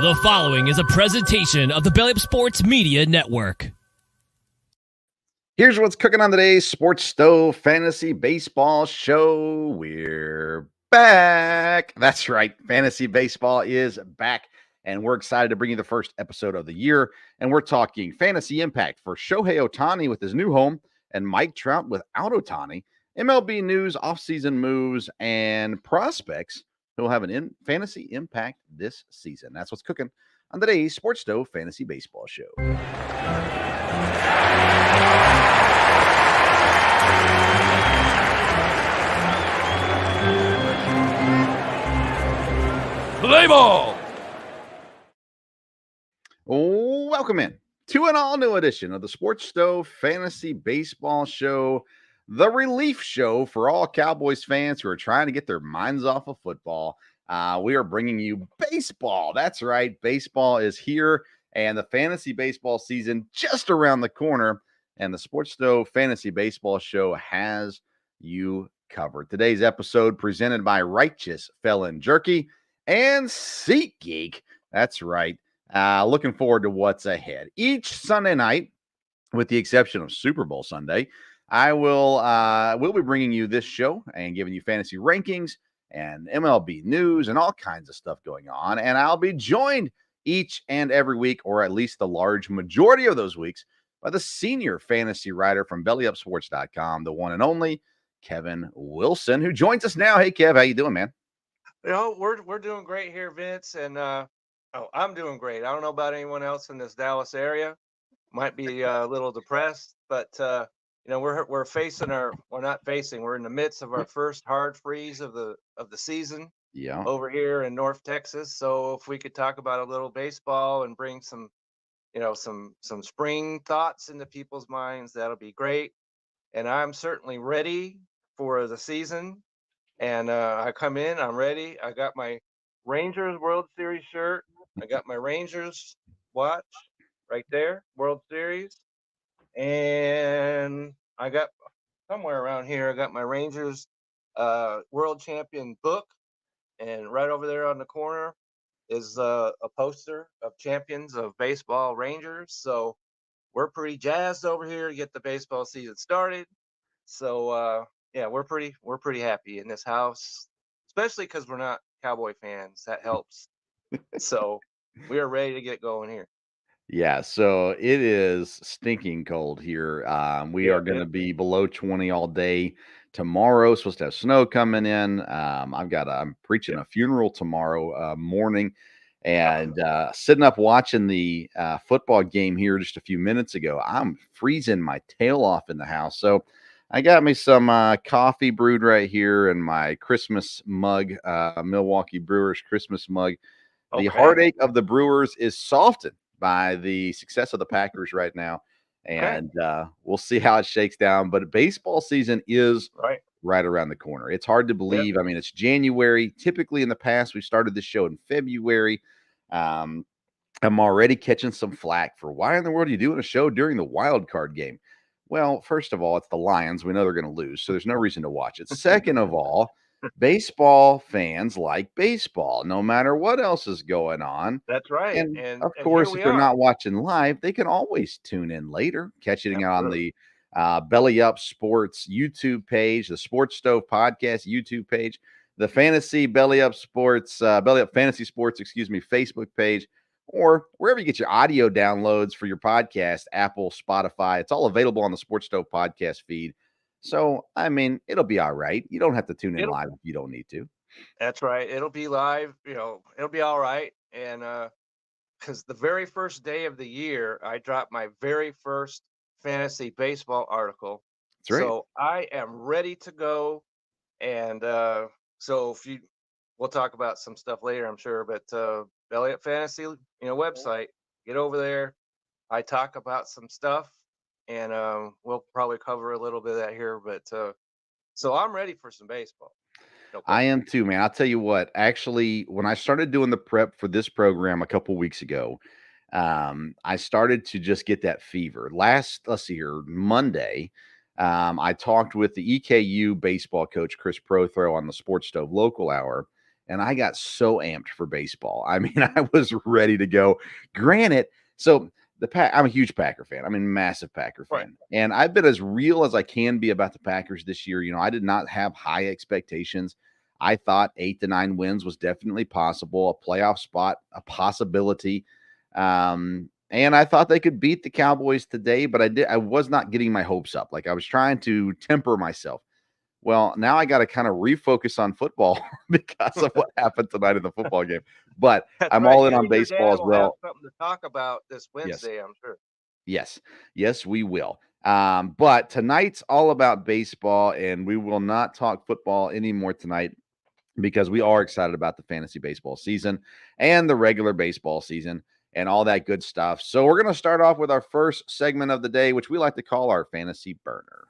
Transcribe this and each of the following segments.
The following is a presentation of the Belly Up Sports Media Network. Here's what's cooking on today's Sports Stove Fantasy Baseball Show. We're back. That's right. Fantasy baseball is back, and we're excited to bring you the first episode of the year. And we're talking fantasy impact for Shohei Ohtani with his new home and Mike Trout without Ohtani, MLB news, offseason moves, and prospects who will have an fantasy impact this season. That's what's cooking on today's Sports Stove Fantasy Baseball Show. Play ball! Welcome in to an all-new edition of the Sports Stove Fantasy Baseball Show, the relief show for all Cowboys fans who are trying to get their minds off of football. We are bringing you baseball. That's right. Baseball is here, and the fantasy baseball season just around the corner, and the Sports Stove Fantasy Baseball Show has you covered. Today's episode presented by Righteous Felon Jerky and SeatGeek. That's right. Looking forward to what's ahead. Each Sunday night, with the exception of Super Bowl Sunday, we'll be bringing you this show and giving you fantasy rankings and MLB news and all kinds of stuff going on. And I'll be joined each and every week, or at least the large majority of those weeks, by the senior fantasy writer from BellyUpSports.com, the one and only Kevin Wilson, who joins us now. Hey, Kev, how you doing, man? You know, we're doing great here, Vince, and I'm doing great. I don't know about anyone else in this Dallas area. Might be a little depressed, but we're we're in the midst of our first hard freeze of the season. Yeah. Over here in North Texas. So if we could talk about a little baseball and bring some spring thoughts into people's minds, that'll be great. And I'm certainly ready for the season. And I come in, I'm ready. I got my Rangers World Series shirt. I got my Rangers watch right there, World Series. And I got somewhere around here, I got my Rangers World Champion book. And right over there on the corner is a poster of champions of baseball Rangers. So we're pretty jazzed over here to get the baseball season started. So yeah, we're pretty happy in this house, especially because we're not Cowboy fans. That helps. So we are ready to get going here. Yeah, so it is stinking cold here. We are going to be below 20 all day tomorrow. Supposed to have snow coming in. I'm preaching a funeral tomorrow morning, and sitting up watching the football game here just a few minutes ago. I'm freezing my tail off in the house. So I got me some coffee brewed right here in my Christmas mug, Milwaukee Brewers Christmas mug. The heartache of the Brewers is softened by the success of the Packers right now. And we'll see how it shakes down. But baseball season is right around the corner. It's hard to believe. I mean, it's January. Typically in the past, we started this show in February. I'm already catching some flack for why in the world are you doing a show during the wild card game? Well, first of all, it's the Lions. We know they're going to lose, so there's no reason to watch it. Second of all, baseball fans like baseball, no matter what else is going on. That's right. And of course, if they're not watching live, they can always tune in later, catch it on the Belly Up Sports YouTube page, the Sports Stove Podcast YouTube page, the Fantasy Belly Up Sports, Belly Up Fantasy Sports, Facebook page, or wherever you get your audio downloads for your podcast, Apple, Spotify. It's all available on the Sports Stove podcast feed. So, I mean, it'll be all right. You don't have to tune in live if you don't need to. That's right. It'll be live. It'll be all right. And because the very first day of the year, I dropped my very first fantasy baseball article. That's right. So I am ready to go. And so we'll talk about some stuff later, I'm sure. But Belly Up Fantasy, website, get over there. I talk about some stuff, and we'll probably cover a little bit of that here. But so I'm ready for some baseball. I am too, man. I'll tell you what, actually, when I started doing the prep for this program a couple weeks ago, I started to just get that fever. Let's see here, Monday, I talked with the EKU baseball coach, Chris Prothrow, on the Sports Stove Local Hour. and I got so amped for baseball. I mean, I was ready to go. Granted, so I'm a huge Packer fan. I'm a massive Packer fan. Right. And I've been as real as I can be about the Packers this year. I did not have high expectations. I thought 8 to 9 wins was definitely possible, a playoff spot, a possibility. And I thought they could beat the Cowboys today, but I was not getting my hopes up. Like, I was trying to temper myself. Well, now I got to kind of refocus on football because of what happened tonight in the football game. But That's I'm right. all in You on and your baseball dad as will have well. something to talk about this Yes. Wednesday, I'm sure. Yes, we will. But tonight's all about baseball, and we will not talk football anymore tonight because we are excited about the fantasy baseball season and the regular baseball season and all that good stuff. So we're going to start off with our first segment of the day, which we like to call our fantasy burner.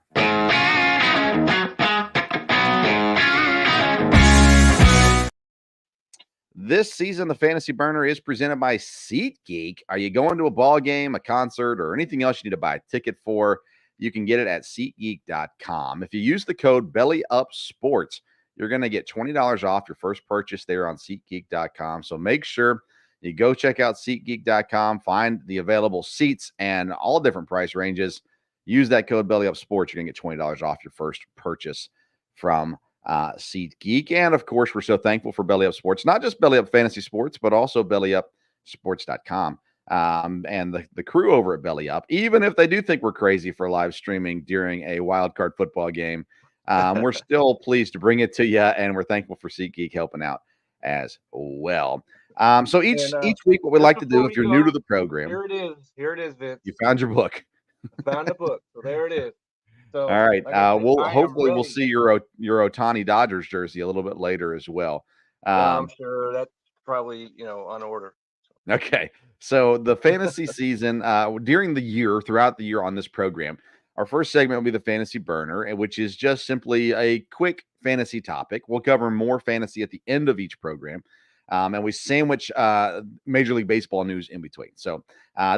This season, the Fantasy Burner is presented by SeatGeek. Are you going to a ball game, a concert, or anything else you need to buy a ticket for? You can get it at SeatGeek.com. If you use the code BellyUpSports, you're going to get $20 off your first purchase there on SeatGeek.com. So make sure you go check out SeatGeek.com, find the available seats and all different price ranges. Use that code BellyUpSports. You're going to get $20 off your first purchase from SeatGeek. And of course, we're so thankful for Belly Up Sports, not just Belly Up Fantasy Sports, but also BellyUpSports.com. And the crew over at Belly Up, even if they do think we're crazy for live streaming during a wild card football game, we're still pleased to bring it to you, and we're thankful for SeatGeek helping out as well. So each week, what we like to do, if you're new to the program, here it is, Vince. You found your book. Found the book, so there it is. So, all right. like I said, We'll see your Ohtani Dodgers jersey a little bit later as well. I'm sure that's probably on order. Okay. So the fantasy season throughout the year on this program, our first segment will be the fantasy burner, which is just simply a quick fantasy topic. We'll cover more fantasy at the end of each program. And we sandwich Major League Baseball news in between. So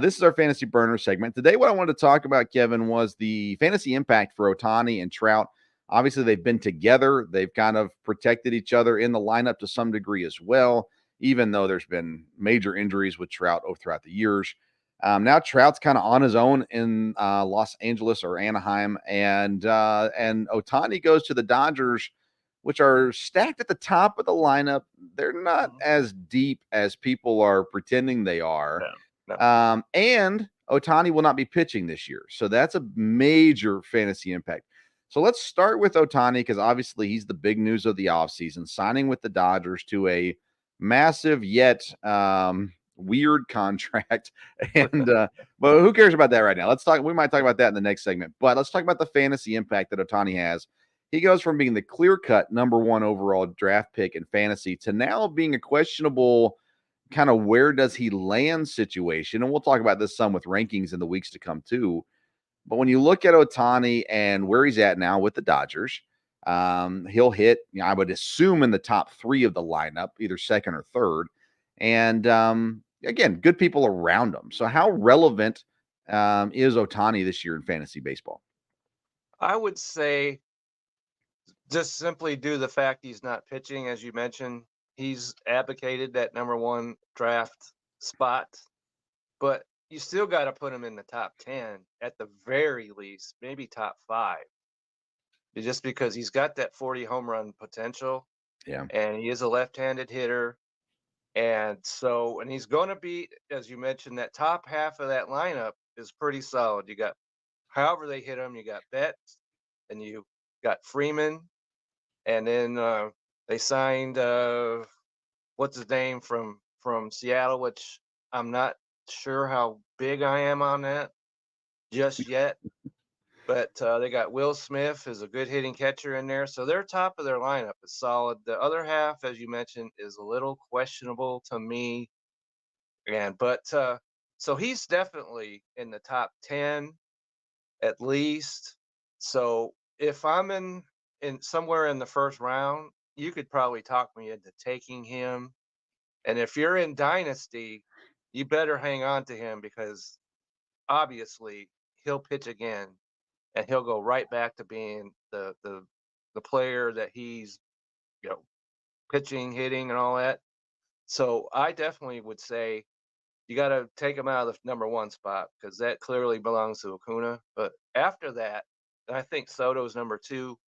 this is our fantasy burner segment. Today, what I wanted to talk about, Kevin, was the fantasy impact for Ohtani and Trout. Obviously, they've been together. They've kind of protected each other in the lineup to some degree as well, even though there's been major injuries with Trout throughout the years. Now Trout's kind of on his own in Los Angeles or Anaheim, and Ohtani goes to the Dodgers, which are stacked at the top of the lineup. They're not as deep as people are pretending they are. No. And Ohtani will not be pitching this year. So that's a major fantasy impact. So let's start with Ohtani because obviously he's the big news of the offseason, signing with the Dodgers to a massive yet weird contract. And but who cares about that right now? We might talk about that in the next segment. But let's talk about the fantasy impact that Ohtani has. He goes from being the clear-cut number one overall draft pick in fantasy to now being a questionable kind of where does he land situation. And we'll talk about this some with rankings in the weeks to come too. But when you look at Ohtani and where he's at now with the Dodgers, he'll hit, I would assume, in the top 3 of the lineup, either second or third. And again, good people around him. So how relevant is Ohtani this year in fantasy baseball? I would say just simply due to the fact he's not pitching, as you mentioned, he's advocated that number one draft spot, but you still got to put him in the top 10 at the very least, maybe top 5, just because he's got that 40 home run potential. Yeah. And he is a left-handed hitter. And he's going to be, as you mentioned, that top half of that lineup is pretty solid. You got, however they hit him, you got Betts and you got Freeman. And then they signed, what's his name from Seattle, which I'm not sure how big I am on that just yet. But they got Will Smith is a good hitting catcher in there. So their top of their lineup is solid. The other half, as you mentioned, is a little questionable to me. So he's definitely in the top 10 at least. So if I'm in somewhere in the first round, you could probably talk me into taking him. And if you're in Dynasty, you better hang on to him because obviously he'll pitch again and he'll go right back to being the player that he's pitching, hitting, and all that. So I definitely would say you got to take him out of the number one spot because that clearly belongs to Acuna. But after that, I think Soto's number two.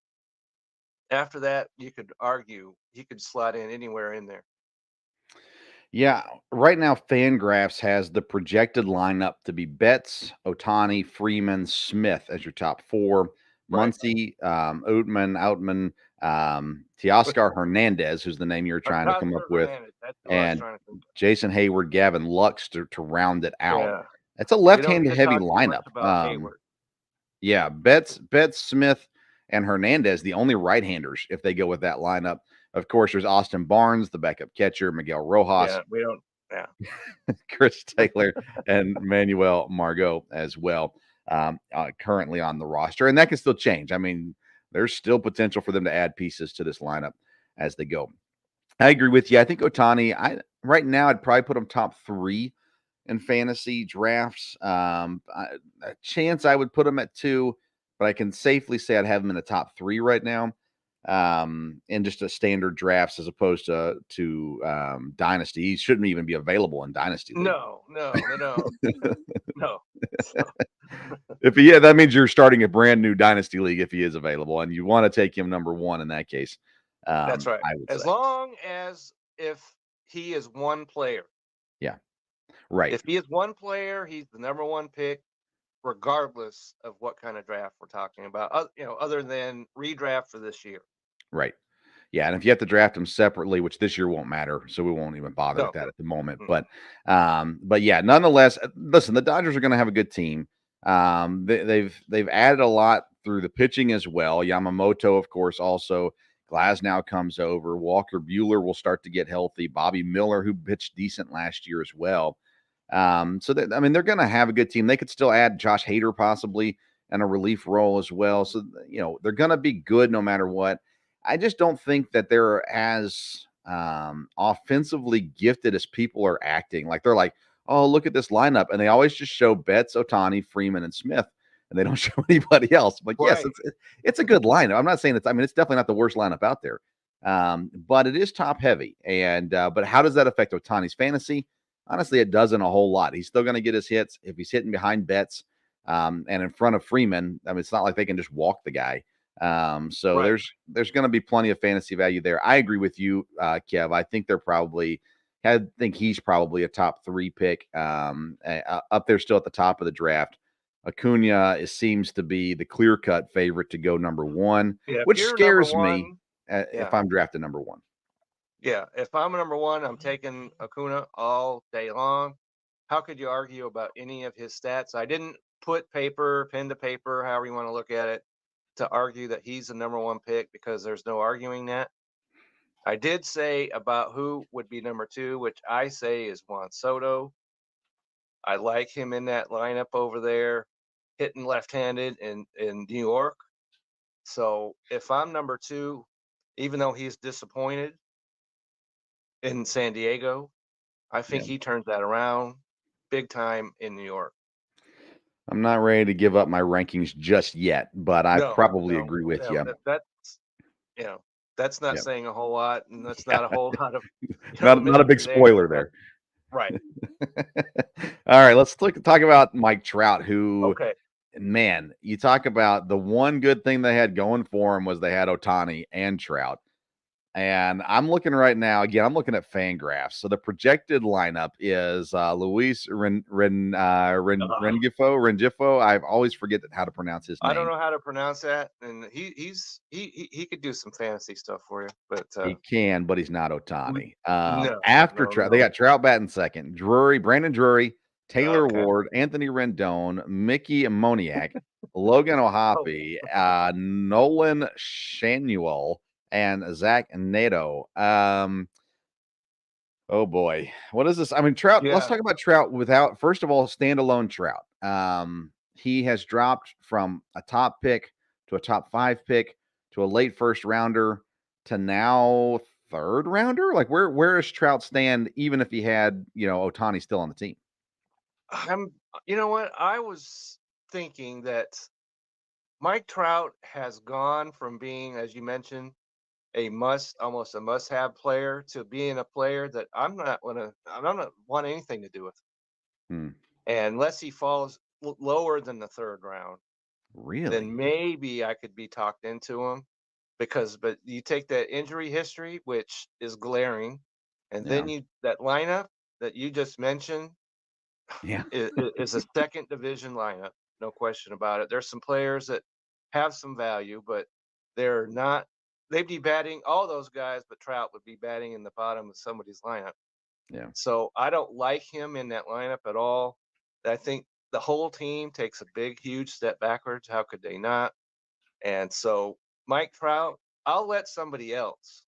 After that, you could argue he could slot in anywhere in there. Yeah, right now Fangraphs has the projected lineup to be Betts, Ohtani, Freeman, Smith as your top four. Right. Muncy, Outman, Teoscar Hernandez, who's the name you're trying to come up Oscar with, Hernandez. That's who I was and trying to think of. Jason Hayward, Gavin Lux to round it out. Yeah. It's a We don't left-handed get heavy talked too much lineup. about Hayward. Yeah, Betts, Smith, and Hernandez, the only right-handers if they go with that lineup. Of course, there's Austin Barnes, the backup catcher, Miguel Rojas, Yeah, we don't. Yeah. Chris Taylor, and Manuel Margot as well, currently on the roster. And that can still change. I mean, there's still potential for them to add pieces to this lineup as they go. I agree with you. I think Ohtani, right now, I'd probably put him top 3 in fantasy drafts. A chance I would put him at 2, but I can safely say I'd have him in the top 3 right now. In just a standard drafts as opposed to dynasty. He shouldn't even be available in dynasty league. No. No. If he is, that means you're starting a brand new dynasty league if he is available, and you want to take him number 1 in that case. That's right. I would As say. long as if he is one player. Yeah. Right. If he is one player, he's the number 1 pick, regardless of what kind of draft we're talking about. Other than redraft for this year. Right. Yeah, and if you have to draft them separately, which this year won't matter, so we won't even bother with that at the moment. But yeah, nonetheless, listen, the Dodgers are going to have a good team. They've added a lot through the pitching as well. Yamamoto, of course, also. Glasnow comes over. Walker Buehler will start to get healthy. Bobby Miller, who pitched decent last year as well. So they're going to have a good team. They could still add Josh Hader possibly in a relief role as well. So they're going to be good no matter what. I just don't think that they're as offensively gifted as people are acting. Like they're like, oh, look at this lineup. And they always just show Betts, Ohtani, Freeman, and Smith, and they don't show anybody else. But yes, it's a good lineup. I'm not saying it's definitely not the worst lineup out there. But it is top heavy. And but how does that affect Ohtani's fantasy? Honestly, it doesn't a whole lot. He's still going to get his hits if he's hitting behind Betts and in front of Freeman. I mean, it's not like they can just walk the guy. So there's going to be plenty of fantasy value there. I agree with you, Kev. I think he's probably a top 3 pick, up there still at the top of the draft. Acuna seems to be the clear-cut favorite to go number 1, which scares me if I'm drafting number 1. Yeah, if I'm a number 1, I'm taking Acuna all day long. How could you argue about any of his stats? I didn't put pen to paper, however you want to look at it, to argue that he's the number 1 pick because there's no arguing that. I did say about who would be number 2, which I say is Juan Soto. I like him in that lineup over there, hitting left-handed in New York. So if I'm number 2, even though he's disappointed in San Diego, I think he turns that around big time in New York. I'm not ready to give up my rankings just yet, but I probably agree with you. That's not saying a whole lot, and that's not a whole lot of not a big spoiler there. Right. All right, let's talk about Mike Trout, who, man, you talk about the one good thing they had going for him was they had Ohtani and Trout. And I'm looking right now, again, I'm looking at Fangraphs. So the projected lineup is Luis Rengifo. I always forget how to pronounce his name. I don't know how to pronounce that. And he could do some fantasy stuff for you. But he can, but he's not Ohtani. Trout, they got Trout batting second. Brandon Drury, Taylor Ward, Anthony Rendon, Mickey Moniak, Logan O'Hoppe, Nolan Shanuel, and Zach Nato. Oh boy, what is this? I mean, Trout. Yeah. Let's talk about Trout without, first of all, standalone Trout. He has dropped from a top pick to a top 5 pick to a late first rounder to now 3rd rounder. Like, where does Trout stand? Even if he had, Ohtani still on the team. You know what? I was thinking that Mike Trout has gone from being, as you mentioned, almost a must-have player to being a player that I don't want anything to do with. Hmm. And unless he falls lower than the third round, Really? then maybe I could be talked into him but you take that injury history, which is glaring, and Yeah. then that lineup that you just mentioned Yeah. is a second division lineup, no question about it. There's some players that have some value, but they're not. They'd be batting all those guys, but Trout would be batting in the bottom of somebody's lineup. Yeah. So I don't like him in that lineup at all. I think the whole team takes a big, huge step backwards. How could they not? And so Mike Trout, I'll let somebody else,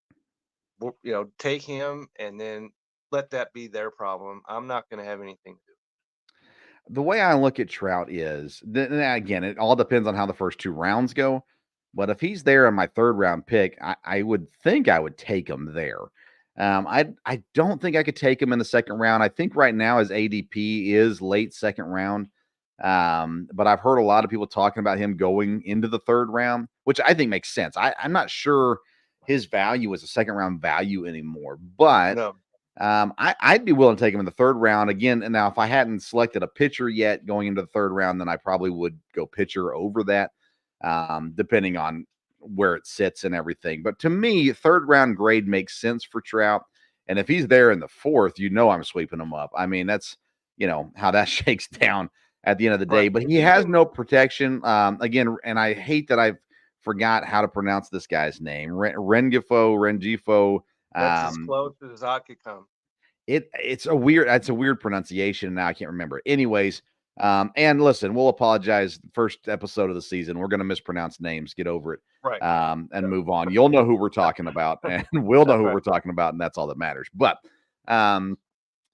take him and then let that be their problem. I'm not going to have anything to do. The way I look at Trout is now again, it all depends on how the first 2 rounds go. But if he's there in my third round pick, I would think I would take him there. I don't think I could take him in the second round. I think right now his ADP is late second round. But I've heard a lot of people talking about him going into the third round, which I think makes sense. I'm not sure his value is a second round value anymore, but No, I'd be willing to take him in the third round again. And now, if I hadn't selected a pitcher yet going into the third round, then I probably would go pitcher over that, depending on where it sits and everything. But to me, third round grade makes sense for Trout. And if he's there in the fourth, I'm sweeping him up. I mean, that's how that shakes down at the end of the day. right. But If he you has can, no protection. Again, and I hate that I've forgot how to pronounce this guy's name. Rengifo. that's as close as I could come. It's a weird pronunciation. Now I can't remember. Anyways, and listen, we'll apologize. First episode of the season, we're going to mispronounce names. Get over it, Right. and move on. You'll know who we're talking about, and we'll know That's who right. we're talking about, and that's all that matters. But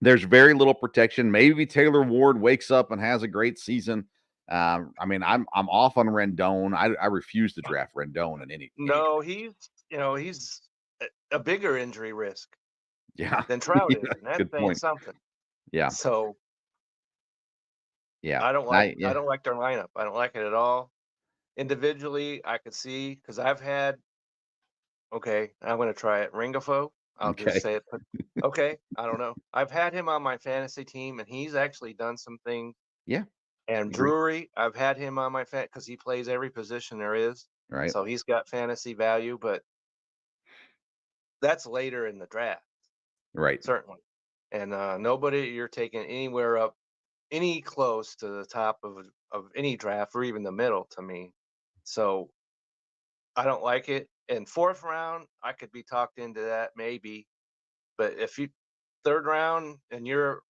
there's very little protection. Maybe Taylor Ward wakes up and has a great season. I mean, I'm off on Rendon. I refuse to draft Rendon in any draft. No, he's a bigger injury risk Yeah, than Trout is, yeah, and that's good saying point. something. Yeah, So yeah, I don't like their lineup. I don't like it at all. Individually, I could see because I've had. Okay, I'm going to try it. Ringafo. I'll just okay, say it. Okay, I don't know. I've had him on my fantasy team, and he's actually done some things. yeah, And agree. Drury, I've had him on my fan because he plays every position there is, Right, so he's got fantasy value. But that's later in the draft, right. certainly. And nobody you're taking anywhere up, any close to the top of any draft or even the middle to me. So I don't like it. In fourth round, I could be talked into that maybe. But if you third round and you're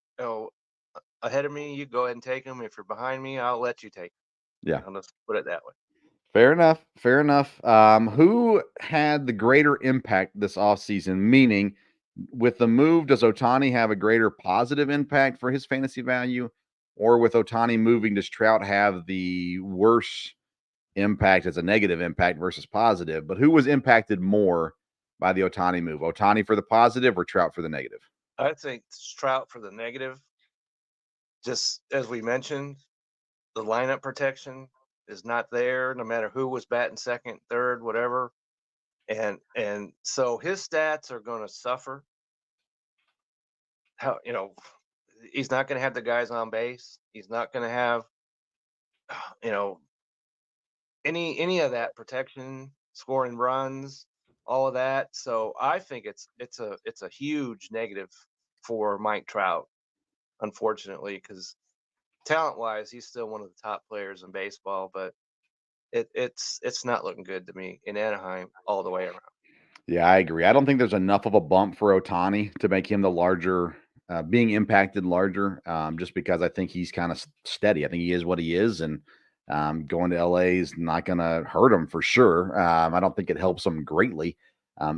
ahead of me, you go ahead and take them. If you're behind me, I'll let you take Yeah. 'em. I'll just put it that way. Fair enough. Fair enough. Who had the greater impact this offseason? Meaning, with the move, does Ohtani have a greater positive impact for his fantasy value? Or with Ohtani moving, does Trout have the worse impact as a negative impact versus positive? But who was impacted more by the Ohtani move? Ohtani for the positive or Trout for the negative? I think Trout for the negative, just as we mentioned, the lineup protection is not there, no matter who was batting second, third, whatever. And so his stats are going to suffer. How he's not going to have the guys on base. He's not going to have you know any of that protection, scoring runs, all of that. So I think it's a huge negative for Mike Trout, unfortunately, because talent wise, he's still one of the top players in baseball, but it's not looking good to me in Anaheim all the way around. Yeah, I agree. I don't think there's enough of a bump for Ohtani to make him the larger, being impacted larger, just because I think he's kind of steady. I think he is what he is, and going to LA is not going to hurt him for sure. I don't think it helps him greatly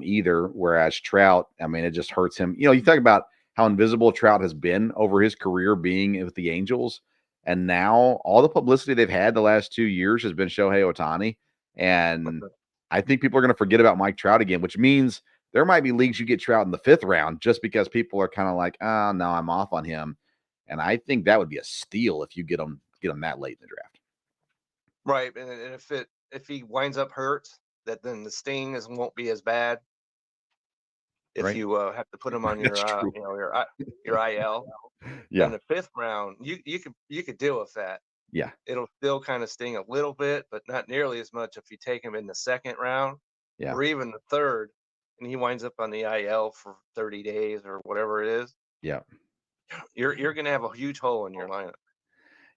either. Whereas Trout, I mean, it just hurts him. You talk about how invisible Trout has been over his career being with the Angels, and now all the publicity they've had the last 2 years has been Shohei Ohtani, and I think people are going to forget about Mike Trout again, which means there might be leagues you get Trout in the fifth round just because people are kind of like, oh, no, I'm off on him. And I think that would be a steal if you get him that late in the draft. Right, and if he winds up hurt, that then the sting won't be as bad. if Right. you have to put him on That's your true. your IL. Yeah. In the 5th round, you could deal with that. Yeah. It'll still kind of sting a little bit, but not nearly as much if you take him in the 2nd round Yeah. or even the 3rd, and he winds up on the IL for 30 days or whatever it is. Yeah. You're going to have a huge hole in your lineup.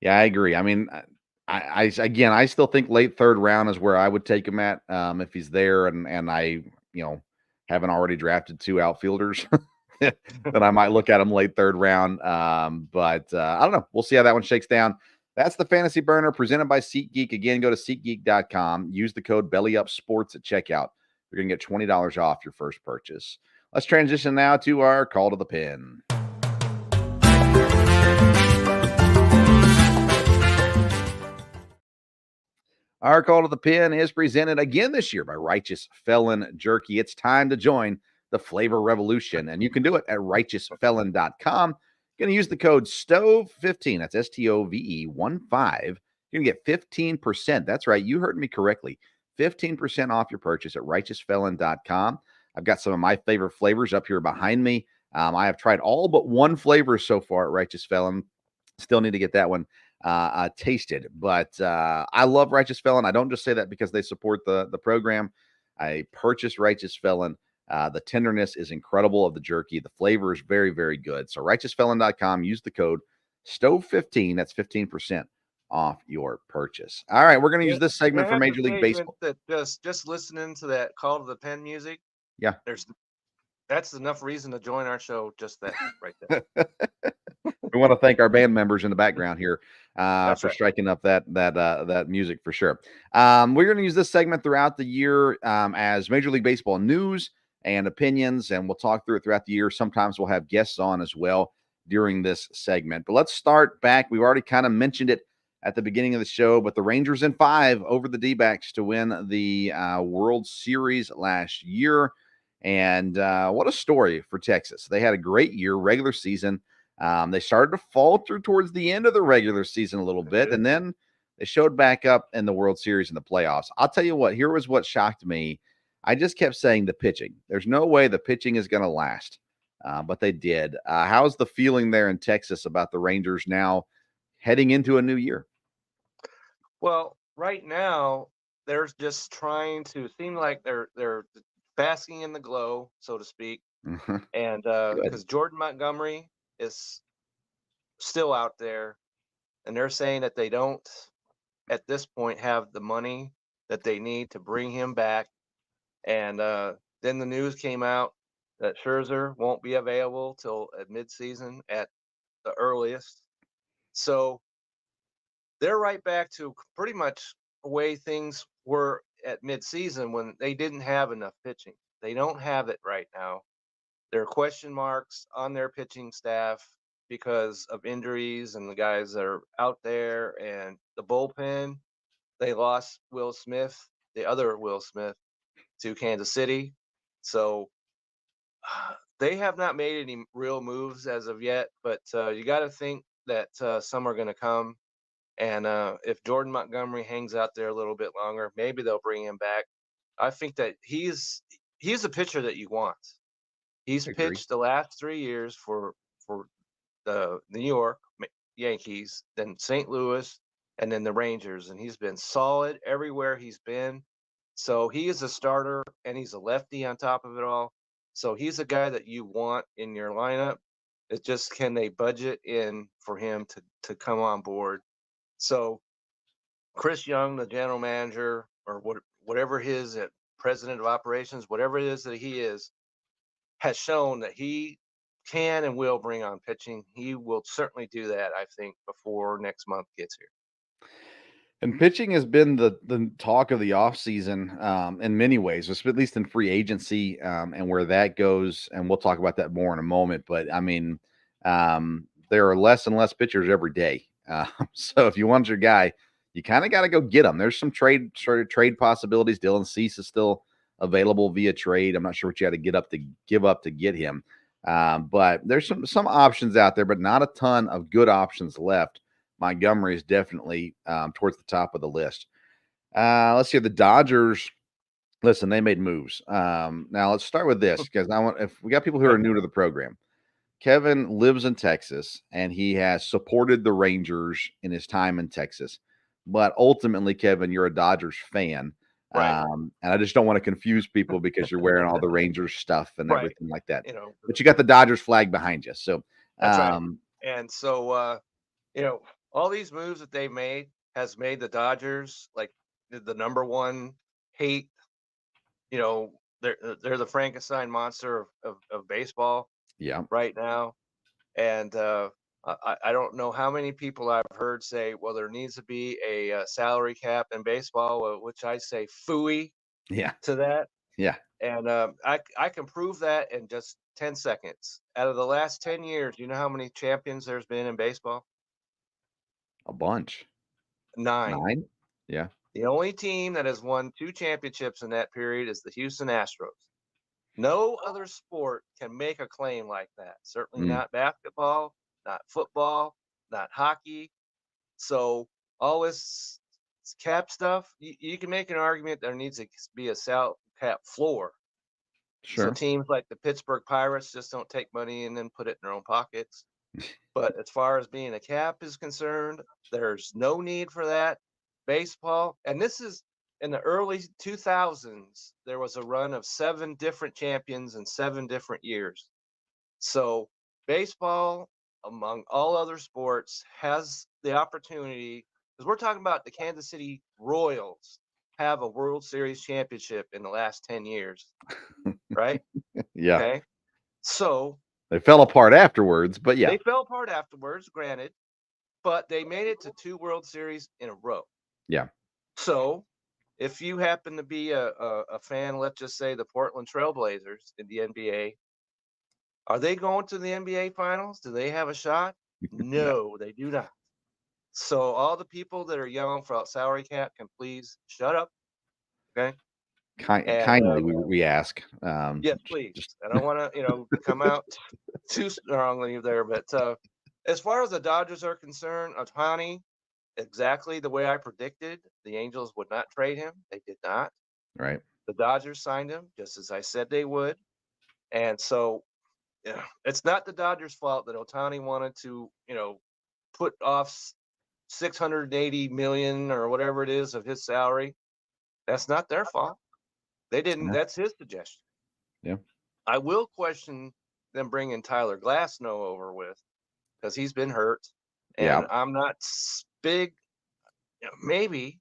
Yeah, I agree. I mean, again, I still think late 3rd round is where I would take him at, if he's there, and I, haven't already drafted 2 outfielders, then I might look at him late 3rd round. But I don't know. We'll see how that one shakes down. That's the Fantasy Burner presented by SeatGeek. Again, go to SeatGeek.com. Use the code BellyUpSports at checkout. You're going to get $20 off your first purchase. Let's transition now to our call to the pin. Our call to the pin is presented again this year by Righteous Felon Jerky. It's time to join the flavor revolution, and you can do it at righteousfelon.com. You're going to use the code STOVE15. That's STOVE15. You're going to get 15%. That's right. You heard me correctly. 15% off your purchase at righteousfelon.com. I've got some of my favorite flavors up here behind me. I have tried all but one flavor so far at Righteous Felon. Still need to get that one tasted, but I love Righteous Felon. I don't just say that because they support the program. I purchased Righteous Felon. The tenderness is incredible of the jerky. The flavor is very, very good. So righteousfelon.com, use the code STOVE15. That's 15% off your purchase. All right, we're going to use this segment for Major League Baseball. That just listening to that call to the pen music, Yeah, that's enough reason to join our show. Just that right there. We want to thank our band members in the background here for right. striking up that music for sure. We're going to use this segment throughout the year as Major League Baseball news and opinions, and we'll talk through it throughout the year. Sometimes we'll have guests on as well during this segment. But let's start back. We've already kind of mentioned it at the beginning of the show, but the Rangers in 5 over the D-backs to win the World Series last year. And what a story for Texas. They had a great year, regular season. They started to falter towards the end of the regular season a little bit, and then they showed back up in the World Series and the playoffs. I'll tell you what, here was what shocked me. I just kept saying the pitching. There's no way the pitching is going to last, but they did. How's the feeling there in Texas about the Rangers now heading into a new year? Well, right now they're just trying to seem like they're basking in the glow, so to speak, and because Jordan Montgomery is still out there, and they're saying that they don't, at this point, have the money that they need to bring him back. And then the news came out that Scherzer won't be available till at midseason at the earliest. So they're right back to pretty much the way things were at midseason when they didn't have enough pitching. They don't have it right now. There are question marks on their pitching staff because of injuries and the guys that are out there, and the bullpen. They lost Will Smith, the other Will Smith, to Kansas City. So they have not made any real moves as of yet, but you got to think that some are going to come. And if Jordan Montgomery hangs out there a little bit longer, maybe they'll bring him back. I think that he's a pitcher that you want. He's pitched the last 3 years for the New York Yankees, then St. Louis, and then the Rangers, and he's been solid everywhere he's been. So he is a starter, and he's a lefty on top of it all. So he's a guy that you want in your lineup. It's just, can they budget in for him to come on board? So Chris Young, the general manager, or whatever his president of operations, whatever it is that he is, has shown that he can and will bring on pitching. He will certainly do that, I think, before next month gets here. And pitching has been the talk of the offseason in many ways, at least in free agency and where that goes. And we'll talk about that more in a moment. But, I mean, there are less and less pitchers every day. So if you want your guy, you kind of got to go get him. There's some trade possibilities. Dylan Cease is still available via trade. I'm not sure what you had to give up to get him. But there's some options out there, but not a ton of good options left. Montgomery is definitely towards the top of the list. Let's see. The Dodgers Listen, they made moves. Now let's start with this because if we got people who are new to the program. Kevin lives in Texas and he has supported the Rangers in his time in Texas. But ultimately, Kevin, you're a Dodgers fan. Right. And I just don't want to confuse people because you're wearing all the Rangers stuff and Right. everything like that. You know, But you got the Dodgers flag behind you. So, that's right. And so, all these moves that they made has made the Dodgers like the number one hate. They're the Frankenstein monster of baseball yeah. right now. And I don't know how many people I've heard say, well, there needs to be a salary cap in baseball, which I say phooey Yeah. to that. Yeah. And I can prove that in just 10 seconds. Out of the last 10 years, you know how many champions there's been in baseball? A bunch. 9. 9? Yeah. The only team that has won 2 championships in that period is the Houston Astros. No other sport can make a claim like that. Certainly Mm, not basketball, not football, not hockey. So all this cap stuff, you can make an argument there needs to be a salary cap floor. So sure. teams like the Pittsburgh Pirates just don't take money and then put it in their own pockets. But as far as being a cap is concerned, there's no need for that. Baseball, and this is in the early 2000s, there was a run of 7 different champions in 7 different years. So baseball, among all other sports, has the opportunity, because we're talking about the Kansas City Royals have a World Series championship in the last 10 years, right? Yeah. Okay. So They fell apart afterwards, but yeah. they fell apart afterwards, granted, but they made it to 2 World Series in a row. Yeah. So if you happen to be a fan, let's just say the Portland Trailblazers in the NBA, are they going to the NBA Finals? Do they have a shot? No. No, they do not. So all the people that are yelling for a salary cap can please shut up, okay? And Kindly, we ask. yes, please. Just I don't want to, come out too strongly there, but as far as the Dodgers are concerned, Ohtani, exactly the way I predicted, the Angels would not trade him. They did not. right. The Dodgers signed him just as I said they would. And so, yeah, it's not the Dodgers' fault that Ohtani wanted to, put off 680 million or whatever it is of his salary. That's not their fault. They didn't. Yeah. That's his suggestion. Yeah. I will question them bringing Tyler Glasnow over with because he's been hurt, Yeah. and I'm not big. Maybe,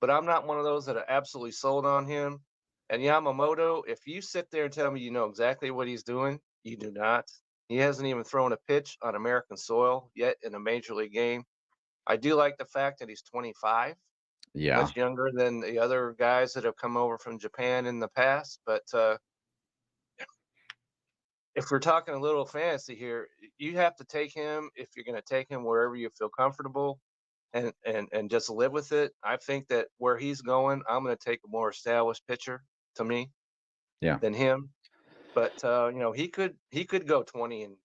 but I'm not one of those that are absolutely sold on him. And Yamamoto, if you sit there and tell me you know exactly what he's doing, you do not. He hasn't even thrown a pitch on American soil yet in a major league game. I do like the fact that he's 25, Yeah. much younger than the other guys that have come over from Japan in the past. But if we're talking a little fantasy here, you have to take him if you're going to take him wherever you feel comfortable and just live with it. I think that where he's going, I'm going to take a more established pitcher to me Yeah. than him. But he could go 20-7,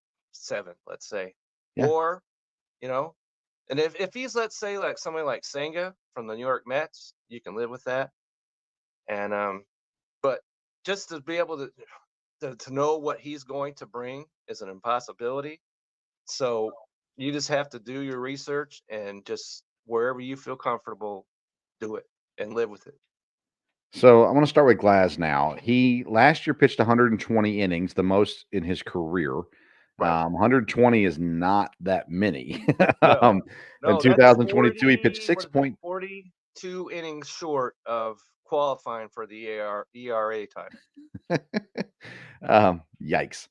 let's say, Yeah. or you know, and if he's, let's say, like somebody like Senga from the New York Mets, you can live with that. And but just to be able to know what he's going to bring is an impossibility. So you just have to do your research and just wherever you feel comfortable, do it and live with it. So I'm going to start with Glass now. He last year pitched 120 innings, the most in his career. Right. 120 is not that many. No, um, in no, that's 2022, he pitched 40. six What is that? point. 42 innings short of qualifying for the ERA title. Yikes.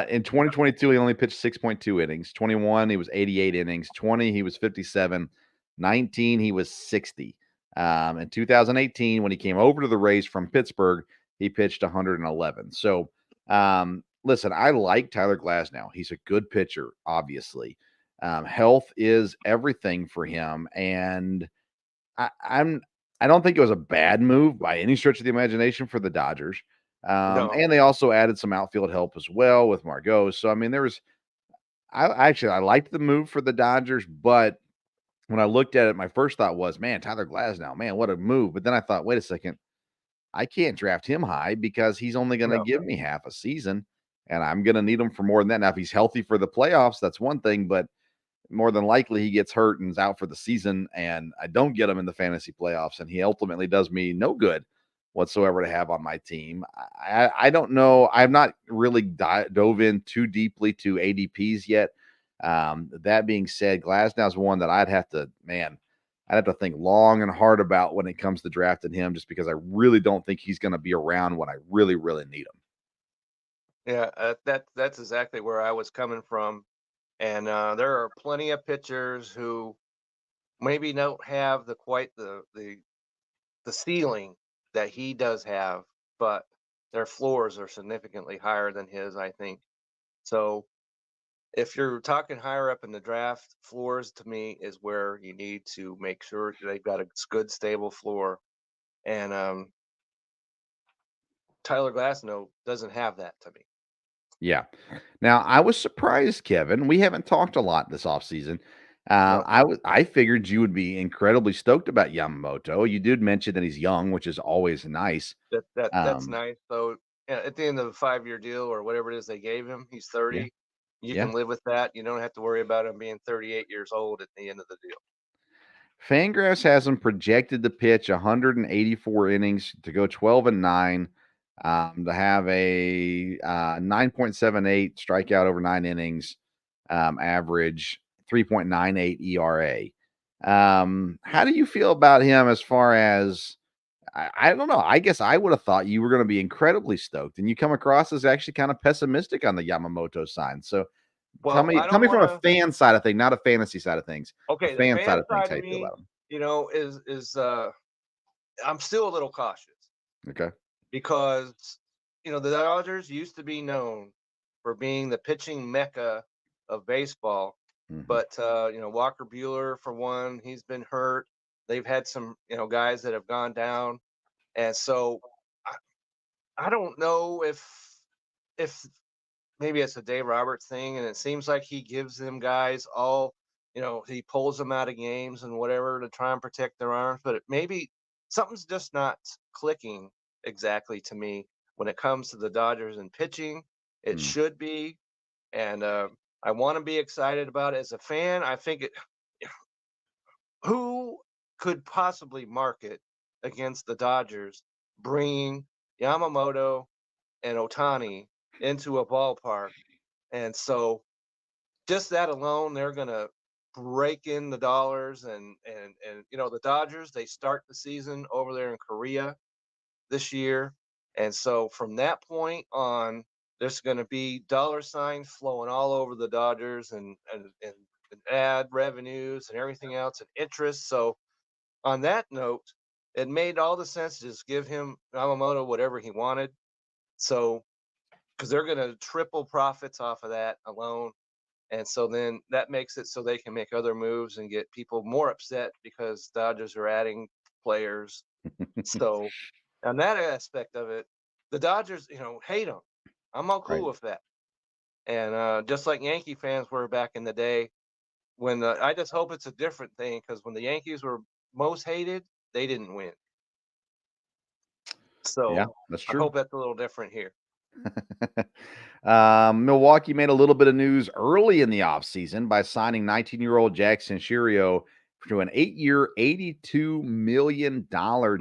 In 2022, he only pitched 6.2 innings. 21, he was 88 innings. 20, he was 57. 19, he was 60. In 2018, when he came over to the Rays from Pittsburgh, he pitched 111. So, listen, I like Tyler Glasnow. He's a good pitcher, obviously. Health is everything for him, and I, I'm I don't think it was a bad move by any stretch of the imagination for the Dodgers. No, And they also added some outfield help as well with Margot. So I mean, I liked the move for the Dodgers, but when I looked at it, my first thought was, man, Tyler Glasnow, man, what a move. But then I thought, wait a second, I can't draft him high because he's only going to No. give me half a season, and I'm going to need him for more than that. Now, if he's healthy for the playoffs, that's one thing, but more than likely he gets hurt and is out for the season, and I don't get him in the fantasy playoffs, and he ultimately does me no good whatsoever to have on my team. I don't know. I've not really dove in too deeply to ADPs yet. That being said, Glasnow's one that I'd have to think long and hard about when it comes to drafting him, just because I really don't think he's going to be around when I really, really need him. Yeah, that's exactly where I was coming from. And there are plenty of pitchers who maybe don't have the ceiling that he does have, but their floors are significantly higher than his, I think. So if you're talking higher up in the draft, floors to me is where you need to make sure they've got a good stable floor. And Tyler Glasnow doesn't have that to me. Yeah. Now, I was surprised, Kevin. We haven't talked a lot this offseason. No, I figured you would be incredibly stoked about Yamamoto. You did mention that he's young, which is always nice. that's Um, nice. So yeah, at the end of the 5-year deal or whatever it is they gave him, he's yeah, 30. You yeah. can live with that. You don't have to worry about him being 38 years old at the end of the deal. Fangraphs has him projected to pitch 184 innings, to go 12-9, to have a 9.78 strikeout over 9 innings, average, 3.98 ERA. How do you feel about him as far as I don't know. I guess I would have thought you were going to be incredibly stoked, and you come across as actually kind of pessimistic on the Yamamoto sign. So tell Well, me, I tell don't me want from a to. fan side of things, not a fantasy side of things, a Okay, the fan side fan of things. side How of you feel me, about him? is I'm still a little cautious Okay. because the Dodgers used to be known for being the pitching mecca of baseball, Hmm. but Walker Bueller for one, he's been hurt. They've had some guys that have gone down, and so I, I don't know if maybe it's a Dave Roberts thing, and it seems like he gives them guys all, he pulls them out of games and whatever to try and protect their arms, but maybe something's just not clicking exactly to me when it comes to the Dodgers and pitching. It Mm. should be, and I want to be excited about it as a fan. I think it. Who could possibly market against the Dodgers bringing Yamamoto and Ohtani into a ballpark? And so just that alone, they're gonna break in the dollars and the Dodgers, they start the season over there in Korea this year. And so from that point on, there's gonna be dollar signs flowing all over the Dodgers and ad revenues and everything else and interest. So on that note, it made all the sense to just give him Yamamoto whatever he wanted. So because they're gonna triple profits off of that alone. And so then that makes it so they can make other moves and get people more upset because Dodgers are adding players. So on that aspect of it, the Dodgers, hate them. I'm all Right. cool with that. And just like Yankee fans were back in the day, when I just hope it's a different thing because when the Yankees were most hated, they didn't win. Yeah, So that's I true. hope that's a little different here. Milwaukee made a little bit of news early in the offseason by signing 19-year-old Jackson Chirio to an 8-year, $82 million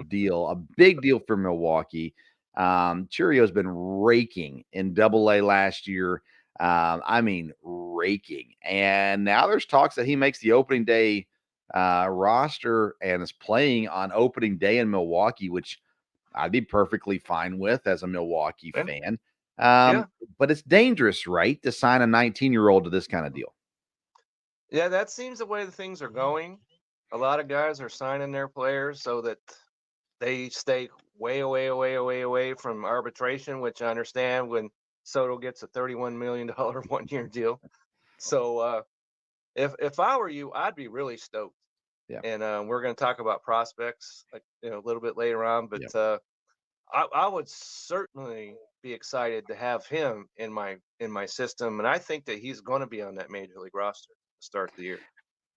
deal, a big deal for Milwaukee. Chirio's been raking in Double-A last year. I mean, raking. And now there's talks that he makes the opening day roster and is playing on opening day in Milwaukee, which I'd be perfectly fine with as a Milwaukee And fan. yeah, But it's dangerous, right, to sign a 19-year-old to this kind of deal. yeah, that seems the way the things are going. A lot of guys are signing their players so that they stay way, away, away, away, away from arbitration, which I understand when Soto gets a $31 million 1-year deal. So if I were you, I'd be really stoked. Yeah. And we're going to talk about prospects like a little bit later on, but Yeah. I would certainly be excited to have him in my system, and I think that he's going to be on that major league roster to start the year.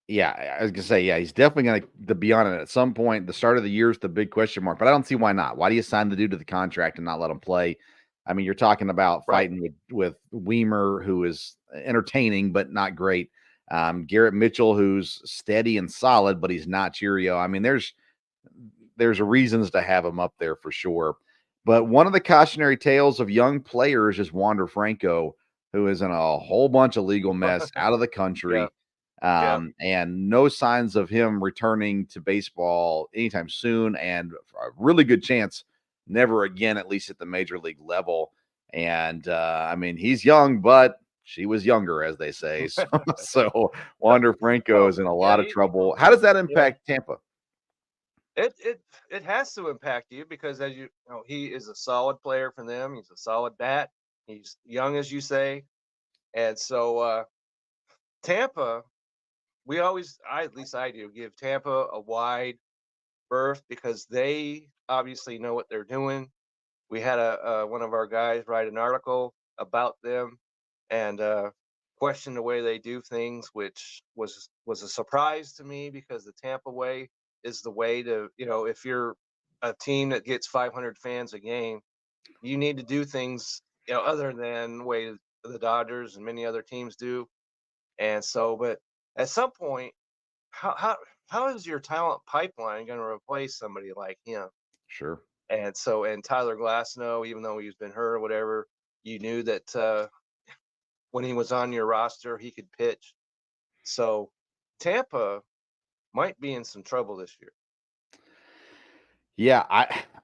Yeah, I was gonna say, yeah, he's definitely gonna to be on it at some point. The start of the year is the big question mark, but I don't see why not. Why do you sign the dude to the contract and not let him play? I mean, you're talking about Right. fighting with Weimer, who is entertaining but not great. Garrett Mitchell, who's steady and solid, but he's not Cheerio. I mean, there's reasons to have him up there for sure. But one of the cautionary tales of young players is Wander Franco, who is in a whole bunch of legal mess out of the Yeah. country, Yeah. and no signs of him returning to baseball anytime soon, and a really good chance never again, at least at the major league level. And I mean, he's young, but she was younger, as they say. So Wander Franco Oh, is in a yeah. lot of trouble. How does that Yeah. impact Tampa? It has to impact you because as you know, he is a solid player for them. He's a solid bat. He's young, as you say, and so Tampa, at least I do, give Tampa a wide berth because they obviously know what they're doing. We had a one of our guys write an article about them and question the way they do things, which was a surprise to me because the Tampa way is the way to, if you're a team that gets 500 fans a game, you need to do things, other than the way the Dodgers and many other teams do. And so, but at some point, how how how is your talent pipeline going to replace somebody like him? Sure. And so, and Tyler Glasnow, even though he's been hurt or whatever, you knew that when he was on your roster, he could pitch. So Tampa might be in some trouble this year. Yeah,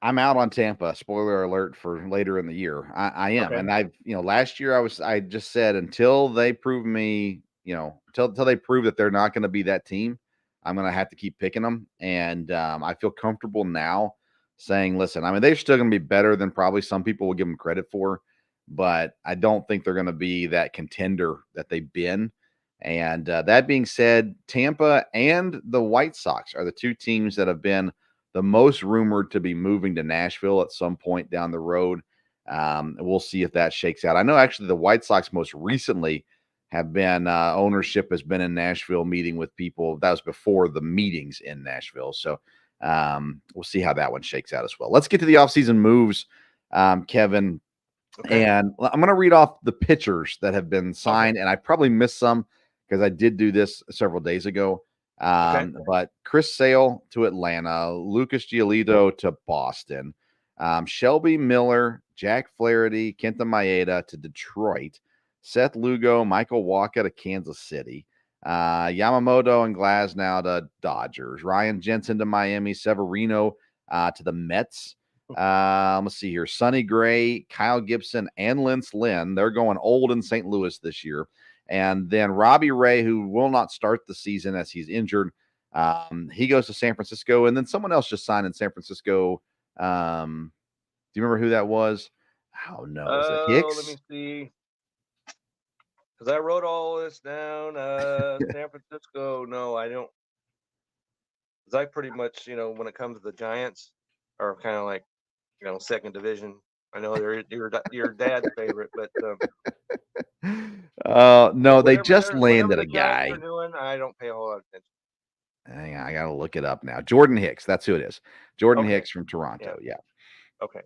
I'm out on Tampa. Spoiler alert for later in the year. I am, Okay. and last year I just said until they prove me, until they prove that they're not going to be that team, I'm going to have to keep picking them. And I feel comfortable now saying, listen, I mean, they're still going to be better than probably some people will give them credit for, but I don't think they're going to be that contender that they've been. And that being said, Tampa and the White Sox are the two teams that have been the most rumored to be moving to Nashville at some point down the road. We'll see if that shakes out. I know actually the White Sox most recently have been ownership has been in Nashville meeting with people. That was before the meetings in Nashville. So we'll see how that one shakes out as well. Let's get to the offseason moves, Kevin. Okay. And I'm going to read off the pitchers that have been Okay. signed, and I probably missed some because I did do this several days ago. Okay. But Chris Sale to Atlanta, Lucas Giolito to Boston, Shelby Miller, Jack Flaherty, Kenta Maeda to Detroit, Seth Lugo, Michael Wacha to Kansas City, Yamamoto and Glasnow to Dodgers, Ryan Jensen to Miami, Severino to the Mets. Let's see here. Sonny Gray, Kyle Gibson, and Lance Lynn. They're going old in St. Louis this year. And then Robbie Ray, who will not start the season as he's injured. He goes to San Francisco. And then someone else just signed in San Francisco. Do you remember who that was? Oh, no. Is it Oh, let me Hicks? see. Because I wrote all this down. San Francisco. No, I don't. Because I pretty much, when it comes to the Giants, are kind of like, second division. I know they're your dad's favorite, but No, they just whatever landed the a Giants are guy. doing, I don't pay a whole lot of attention. Hang on, I got to look it up now. Jordan Hicks. That's who it is. Jordan Okay. Hicks from Yeah. Toronto. Yeah. Okay.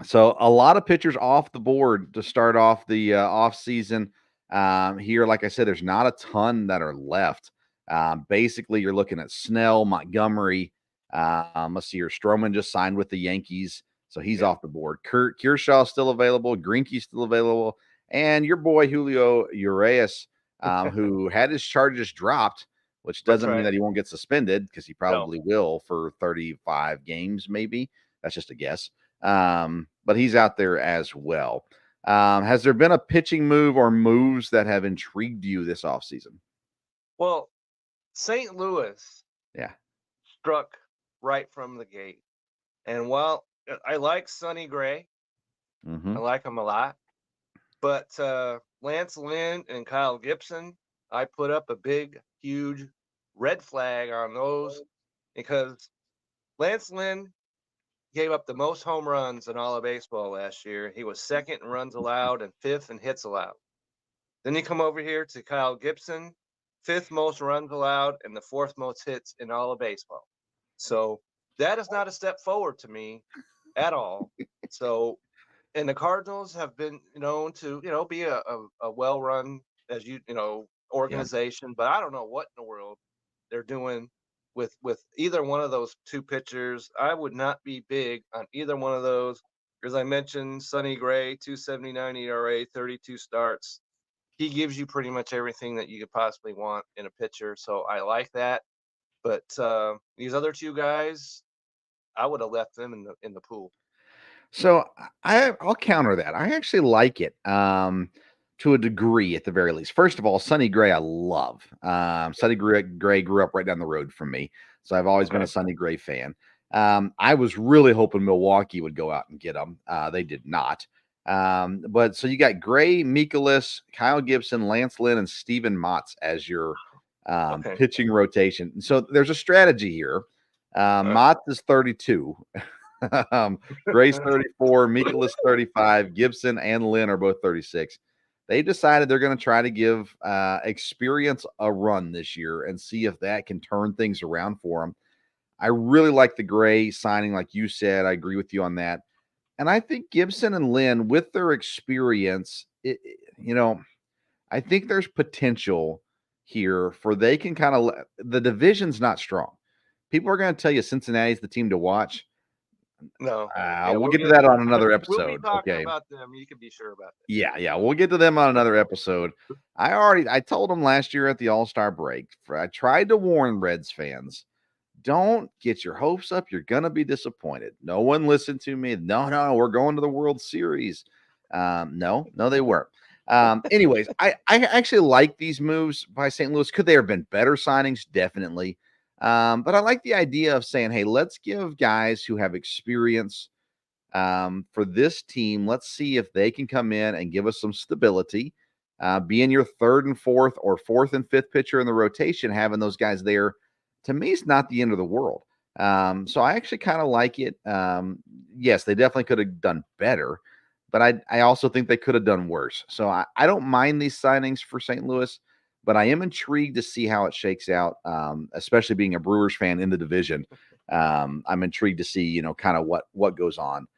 So a lot of pitchers off the board to start off the off season. Here, like I said, there's not a ton that are left. Basically, you're looking at Snell, Montgomery. Let's see here. Stroman just signed with the Yankees, so he's Yeah. off the board. Kurt Kershaw still available. Greinke's still available, and your boy Julio Urias, who had his charges dropped, which That's doesn't mean right. that he won't get suspended because he No. probably will for 35 games, maybe. That's just a guess. But he's out there as well. Has there been a pitching move or moves that have intrigued you this offseason? Well, St. Louis Yeah. struck right from the gate. And while I like Sonny Gray, Mm-hmm. I like him a lot, but Lance Lynn and Kyle Gibson, I put up a big, huge red flag on those because Lance Lynn gave up the most home runs in all of baseball last year. He was second in runs allowed and fifth in hits allowed. Then you come over here to Kyle Gibson. 5th most runs allowed and the 4th most hits in all of baseball. So that is not a step forward to me at all. So, and the Cardinals have been known to, be a well-run, as Yeah. organization, but I don't know what in the world they're doing with either one of those two pitchers. I would not be big on either one of those. As I mentioned, Sonny Gray, 2.79 ERA, 32 starts. He gives you pretty much everything that you could possibly want in a pitcher, so I like that. But these other two guys, I would have left them in the pool. So I'll counter that. I actually like it to a degree at the very least. First of all, Sonny Gray I love. Sonny Gray grew up right down the road from me, so I've always been a Sonny Gray fan. I was really hoping Milwaukee would go out and get him. They did not. But so you got Gray, Mikolas, Kyle Gibson, Lance Lynn, and Steven Matz as your pitching rotation. So there's a strategy here. Matz is 32. Gray's 34, Mikolas 35, Gibson and Lynn are both 36. They decided they're going to try to give experience a run this year and see if that can turn things around for them. I really like the Gray signing, like you said. I agree with you on that. And I think Gibson and Lynn, with their experience, I think there's potential here for they can kind of the division's not strong. People are going to tell you Cincinnati's the team to watch. No, we'll get to that on another episode. We'll be talking about them. You can be sure about that. Yeah, we'll get to them on another episode. I told them last year at the All-Star break. I tried to warn Reds fans, don't get your hopes up. You're gonna be disappointed. No one listened to me. No, we're going to the World Series. No, they weren't. Anyways, I actually like these moves by St. Louis. Could they have been better signings? Definitely. But I like the idea of saying, hey, let's give guys who have experience for this team. Let's see if they can come in and give us some stability. Being your third and fourth or fourth and fifth pitcher in the rotation, having those guys there, to me, is not the end of the world. So I actually kind of like it. Yes, they definitely could have done better, but I also think they could have done worse. So I don't mind these signings for St. Louis. But I am intrigued to see how it shakes out, especially being a Brewers fan in the division. I'm intrigued to see, kind of what goes on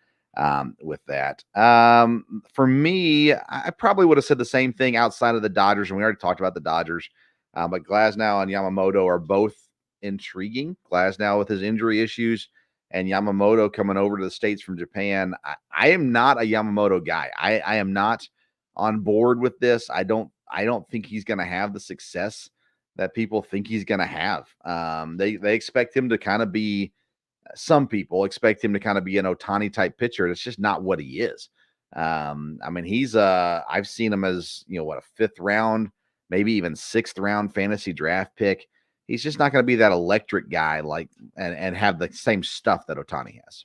with that. For me, I probably would have said the same thing outside of the Dodgers, and we already talked about the Dodgers. But Glasnow and Yamamoto are both intriguing. Glasnow with his injury issues, and Yamamoto coming over to the States from Japan. I am not a Yamamoto guy. I am not on board with this. I don't think he's going to have the success that people think he's going to have. They expect him to kind of be, some people expect him to kind of be an Ohtani type pitcher. It's just not what he is. He's I've seen him as, a fifth round, maybe even sixth round fantasy draft pick. He's just not going to be that electric guy and have the same stuff that Ohtani has.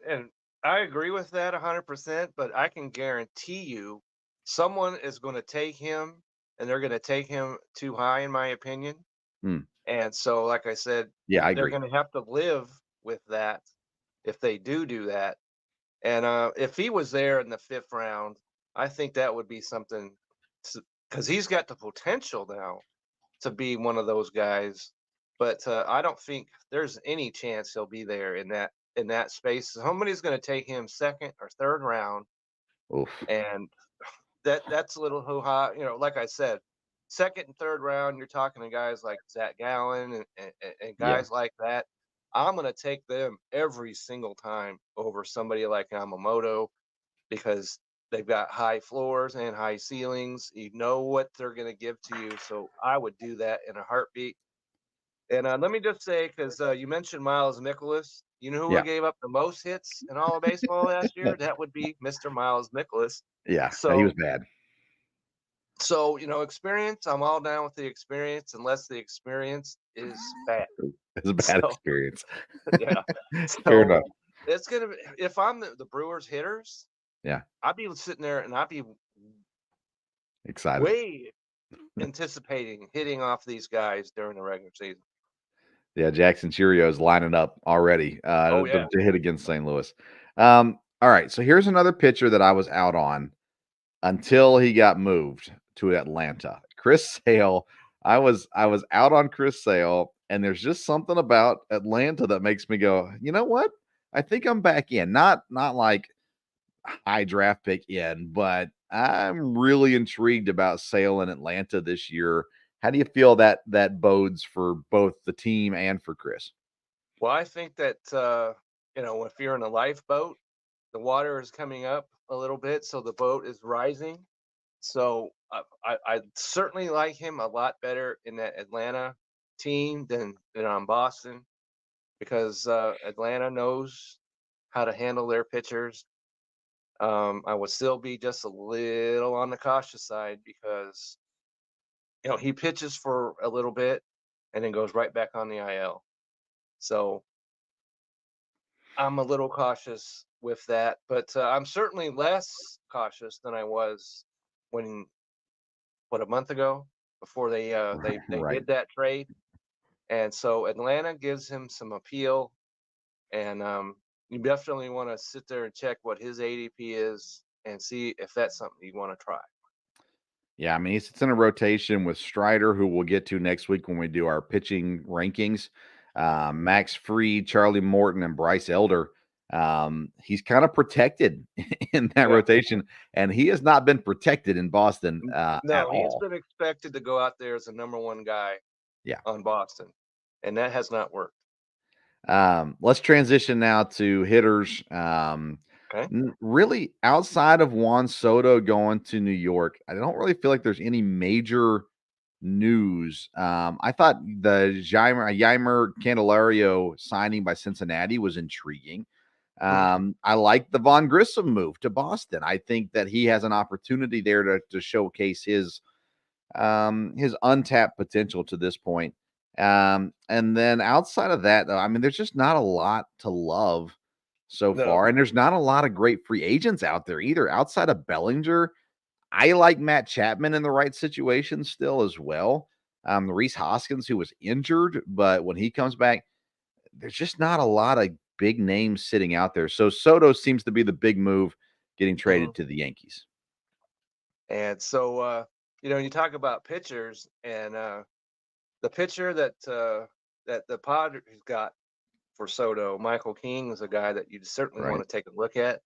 And I agree with that 100%, but I can guarantee you someone is going to take him, and they're going to take him too high, in my opinion. And so, like I said, I they're agree. going to have to live with that if they do that. And if he was there in the fifth round, I think that would be something, because he's got the potential now to be one of those guys. But I don't think there's any chance he'll be there in that space. Somebody's going to take him second or third round. Oof. And that's a little hoo-ha. Like I said, second and third round, you're talking to guys like Zach Gallen and guys like that. I'm going to take them every single time over somebody like Yamamoto, because they've got high floors and high ceilings. You know what they're going to give to you. So I would do that in a heartbeat. And let me just say, because you mentioned Miles Mikolas, you know who gave up the most hits in all of baseball last year? That would be Mr. Miles Mikolas. Yeah, so he was bad. So, experience, I'm all down with the experience unless the experience is bad. It's a bad experience. Yeah. Fair enough. It's going to be, if I'm the Brewers hitters, I'd be sitting there and I'd be excited, way anticipating hitting off these guys during the regular season. Yeah, Jackson Cheerios lining up already to hit against St. Louis. All right, so here's another pitcher that I was out on until he got moved to Atlanta. Chris Sale. I was out on Chris Sale, and there's just something about Atlanta that makes me go, you know what? I think I'm back in. Not like high draft pick in, but I'm really intrigued about Sale in Atlanta this year. How do you feel that bodes for both the team and for Chris? Well, I think that if you're in a lifeboat, the water is coming up a little bit, so the boat is rising. So I certainly like him a lot better in that Atlanta team than on Boston, because Atlanta knows how to handle their pitchers. I would still be just a little on the cautious side because he pitches for a little bit and then goes right back on the IL. So I'm a little cautious with that, but I'm certainly less cautious than I was when a month ago, before they Right. did that trade. And so Atlanta gives him some appeal, and you definitely want to sit there and check what his ADP is and see if that's something you want to try. Yeah, I mean, he sits in a rotation with Strider, who we'll get to next week when we do our pitching rankings. Max Fried, Charlie Morton, and Bryce Elder. He's kind of protected in that Yeah. rotation, and he has not been protected in Boston at No, he's all. been expected to go out there as the number one guy Yeah. on Boston, and that has not worked. Let's transition now to hitters. Okay. Really, outside of Juan Soto going to New York, I don't really feel like there's any major news. I thought the Yeimer Candelario signing by Cincinnati was intriguing. I like the Von Grissom move to Boston. I think that he has an opportunity there to showcase his untapped potential to this point. And then outside of that, though, I mean, there's just not a lot to love so No. far, and there's not a lot of great free agents out there either. Outside of Bellinger, I like Matt Chapman in the right situation still as well. Reese Hoskins, who was injured, but when he comes back, there's just not a lot of big names sitting out there. So Soto seems to be the big move, getting traded to the Yankees. And so you talk about pitchers, and the pitcher that the Padres got for Soto, Michael King, is a guy that you certainly want Right. to take a look at.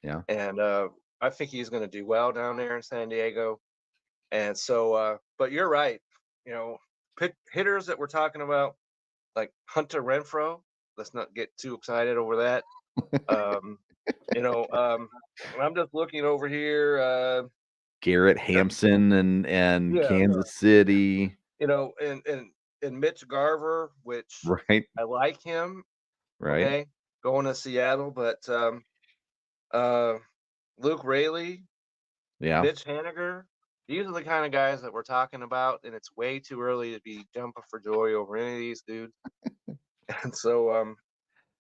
Yeah. And I think he's going to do well down there in San Diego. And so, but you're right. Hitters that we're talking about, like Hunter Renfroe. Let's not get too excited over that. Um, I'm just looking over here. Garrett Hampson and Yeah, Kansas City. And Mitch Garver, which Right. I like him. Right. Okay, going to Seattle, but Luke Raley, Yeah. Mitch Haniger, these are the kind of guys that we're talking about, and it's way too early to be jumping for joy over any of these dudes. And so,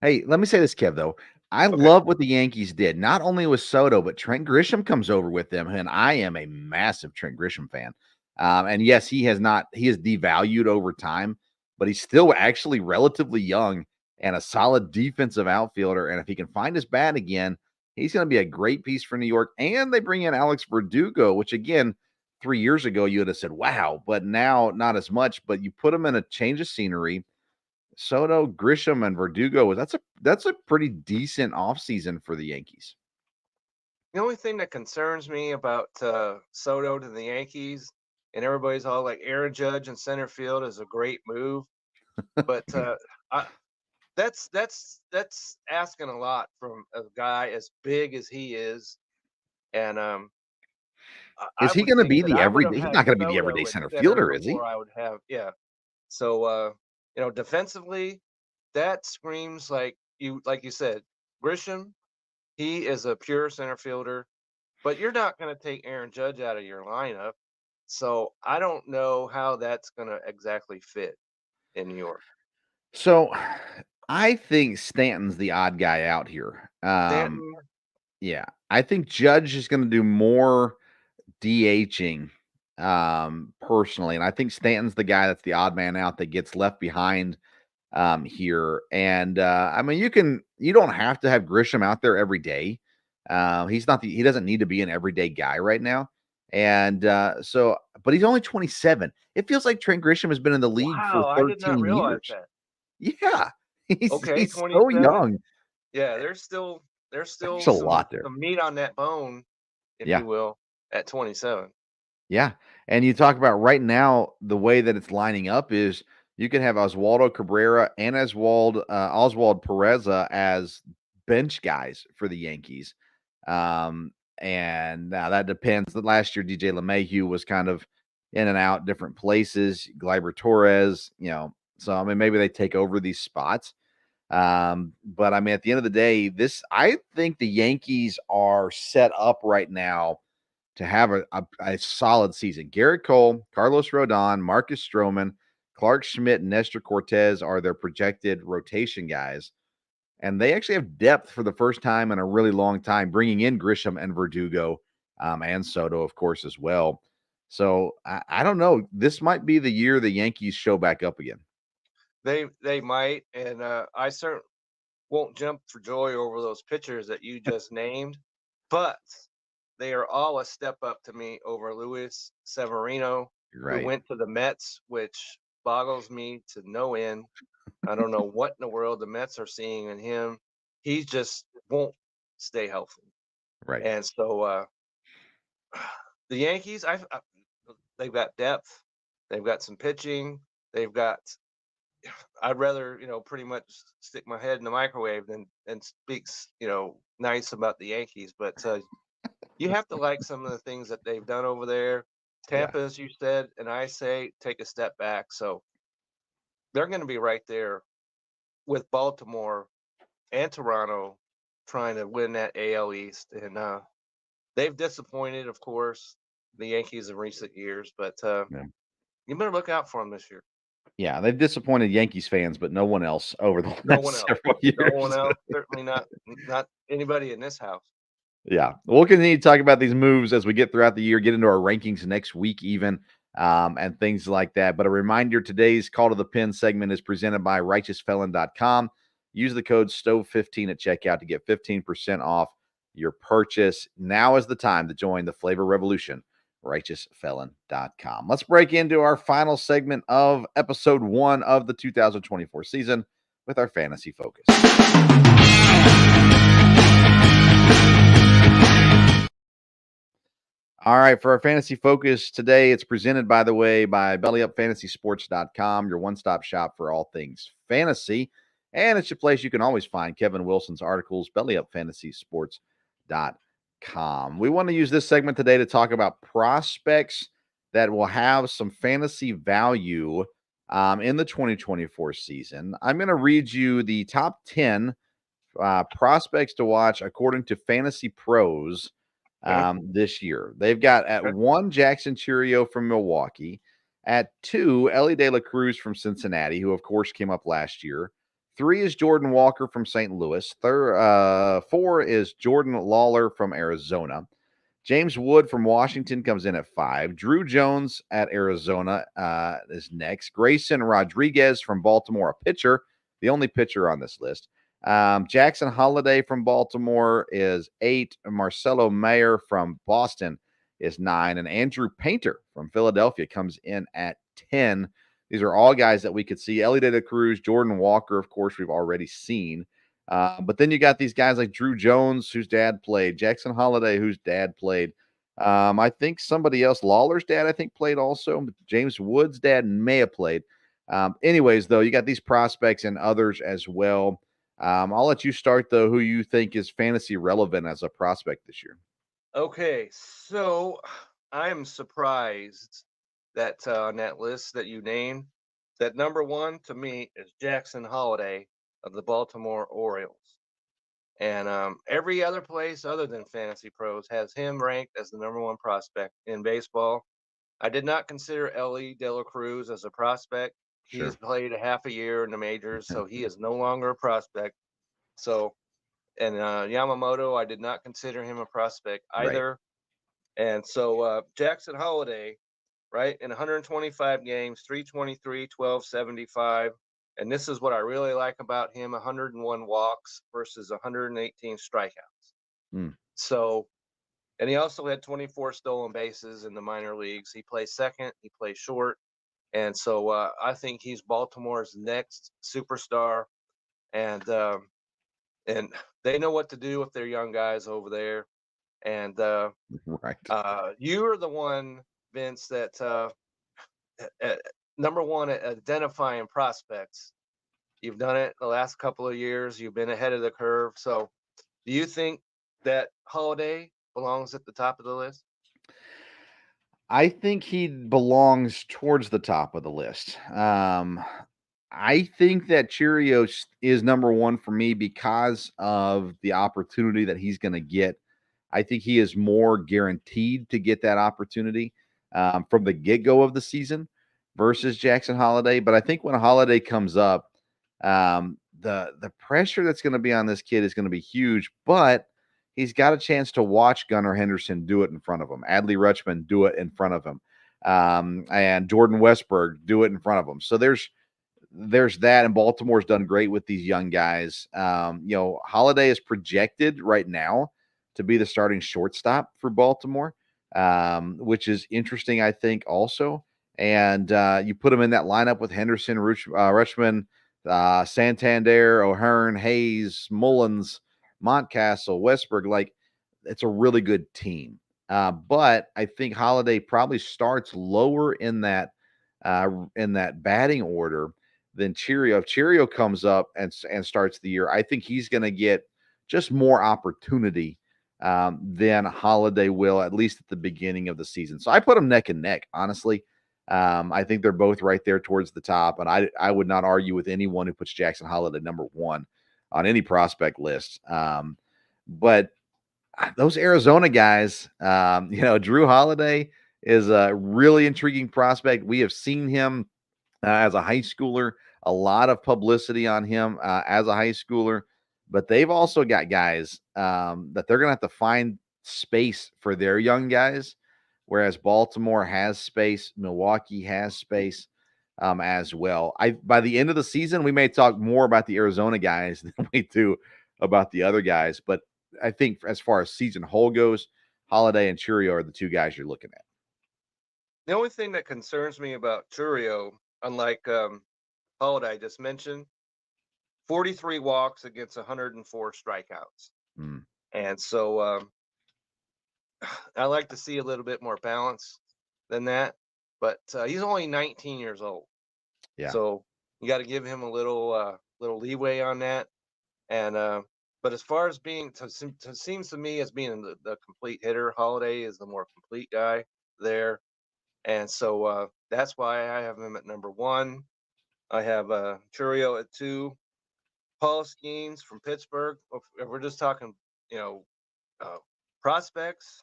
Hey, let me say this, Kev, though. I okay, love what the Yankees did, not only with Soto, but Trent Grisham comes over with them, and I am a massive Trent Grisham fan. And yes, he has devalued over time, but he's still actually relatively young and a solid defensive outfielder. And if he can find his bat again, he's going to be a great piece for New York. And they bring in Alex Verdugo, which again, 3 years ago, you would have said, wow, but now not as much. But you put him in a change of scenery. Soto, Grisham, and Verdugo, that's a pretty decent offseason for the Yankees. the only thing that concerns me about Soto to the Yankees, and everybody's all like Aaron Judge in center field is a great move, but that's asking a lot from a guy as big as he is. And I Is he would going to think be that the I would everyday? have He's had not going to be the Soto everyday at center center fielder, is he? before I would have, yeah. So defensively, that screams like you said, Grisham. He is a pure center fielder, but you're not going to take Aaron Judge out of your lineup. So I don't know how that's going to exactly fit in New York. So I think Stanton's the odd guy out here. Stanton, Yeah, I think Judge is going to do more DHing personally, and I think Stanton's the guy that's the odd man out that gets left behind here. And I mean, you don't have to have Grisham out there every day. He doesn't need to be an everyday guy right now. And but he's only 27. It feels like Trent Grisham has been in the league for Wow, I did not 13 realize years. that. Yeah, Okay, he's so 27. young. Yeah, there's still There's a some lot there. meat on that bone, if Yeah. you will, at 27. Yeah, and you talk about right now, the way that it's lining up is you could have Oswaldo Cabrera and Oswald Pereza as bench guys for the Yankees. And now that depends. The last year, DJ LeMahieu was kind of in and out, different places. Gleyber Torres, so I mean, maybe they take over these spots. But I mean, at the end of the day, I think the Yankees are set up right now to have a solid season. Garrett Cole, Carlos Rodon, Marcus Stroman, Clark Schmidt, and Nestor Cortez are their projected rotation guys. And they actually have depth for the first time in a really long time, bringing in Grisham and Verdugo and Soto, of course, as well. So I don't know. This might be the year the Yankees show back up again. They might, and I certainly won't jump for joy over those pitchers that you just named, but they are all a step up to me over Luis Severino, who Right. went to the Mets, which boggles me to no end. I don't know what in the world the Mets are seeing in him. He just won't stay healthy. Right. And so the Yankees, they've got depth, they've got some pitching, they've got. I'd rather pretty much stick my head in the microwave than speaks nice about the Yankees. But you have to like some of the things that they've done over there. Yeah. Tampa, as you said, and I say, take a step back. So they're going to be right there with Baltimore and Toronto trying to win that AL East. And they've disappointed, of course, the Yankees in recent years. But Yeah. you better look out for them this year. Yeah, they've disappointed Yankees fans, but no one else over the No last one else. several No one years. else. Certainly not anybody in this house. Yeah, we'll continue to talk about these moves as we get throughout the year, get into our rankings next week, even and things like that. But a reminder: today's Call to the Pin segment is presented by RighteousFelon.com. Use the code STOVE15 at checkout to get 15% off your purchase. Now is the time to join the flavor revolution. RighteousFelon.com. Let's break into our final segment of episode 1 of the 2024 season with our fantasy focus. All right, for our fantasy focus today, it's presented, by the way, by BellyUpFantasySports.com, your one-stop shop for all things fantasy. And it's a place you can always find Kevin Wilson's articles, BellyUpFantasySports.com. We want to use this segment today to talk about prospects that will have some fantasy value in the 2024 season. I'm going to read you the top 10 prospects to watch according to Fantasy Pros this year. They've got at 1 Jackson Churio from Milwaukee, at 2 Ellie De La Cruz from Cincinnati, who of course came up last year. 3 is Jordan Walker from St. Louis. 4 is Jordan Lawler from Arizona. James Wood from Washington comes in at 5. Drew Jones at Arizona is next. Grayson Rodriguez from Baltimore, a pitcher, the only pitcher on this list. Jackson Holiday from Baltimore is 8. Marcelo Mayer from Boston is 9. And Andrew Painter from Philadelphia comes in at 10. These are all guys that we could see. Ellie De La Cruz, Jordan Walker, of course, we've already seen. But then you got these guys like Drew Jones, whose dad played, Jackson Holiday, whose dad played. I think somebody else, Lawler's dad, I think played also. James Wood's dad may have played. Anyways, though, you got these prospects and others as well. I'll let you start, though, who you think is fantasy relevant as a prospect this year. Okay, so I am surprised that on that list that you named, that number 1 to me is Jackson Holiday of the Baltimore Orioles. And every other place other than Fantasy Pros has him ranked as the number 1 prospect in baseball. I did not consider Ellie De La Cruz as a prospect. Sure. He's played a half a year in the majors, so he is no longer a prospect. So, and Yamamoto, I did not consider him a prospect either. Right. And so Jackson Holiday, right, in 125 games, 323, 1275. And this is what I really like about him, 101 walks versus 118 strikeouts. Mm. So And he also had 24 stolen bases in the minor leagues. He plays second, he plays short. And so I think he's Baltimore's next superstar. And and they know what to do with their young guys over there. And Right. you are the one, Vince, that number one at identifying prospects. You've done it the last couple of years. You've been ahead of the curve. So, do you think that Holiday belongs at the top of the list? I think he belongs towards the top of the list. I think that Cheerios is number one for me because of the opportunity that he's going to get. I think he is more guaranteed to get that opportunity from the get go of the season versus Jackson Holiday. But I think when Holiday comes up, the pressure that's going to be on this kid is going to be huge. But he's got a chance to watch Gunnar Henderson do it in front of him, Adley Rutschman do it in front of him, and Jordan Westberg do it in front of him. So there's that, and Baltimore's done great with these young guys. Holiday is projected right now to be the starting shortstop for Baltimore, which is interesting, I think, also. And you put him in that lineup with Henderson, Rutschman, Santander, O'Hearn, Hayes, Mullins, Montcastle, Westberg. Like, it's a really good team. But I think Holiday probably starts lower in that batting order than Cheerio. If Cheerio comes up and starts the year, I think he's going to get just more opportunity than Holiday will, at least at the beginning of the season. So I put them neck and neck, honestly. I think they're both right there towards the top, and I would not argue with anyone who puts Jackson Holiday number one on any prospect list. But those Arizona guys, Drew Holiday is a really intriguing prospect. We have seen him as a high schooler, a lot of publicity on him as a high schooler, but they've also got guys that they're going to have to find space for their young guys, whereas Baltimore has space, Milwaukee has space as well. By the end of the season, we may talk more about the Arizona guys than we do about the other guys, but I think as far as season whole goes, Holiday and Churio are the two guys you're looking at. The only thing that concerns me about Churio, unlike Holiday I just mentioned, 43 walks against 104 strikeouts. Mm. And so I like to see a little bit more balance than that. But he's only 19 years old. Yeah. So you got to give him a little leeway on that. And but as far as being, seems to me as being the complete hitter, Holiday is the more complete guy there. And so that's why I have him at number one. I have Churio at two. Paul Skeens from Pittsburgh. If we're just talking, uh, prospects,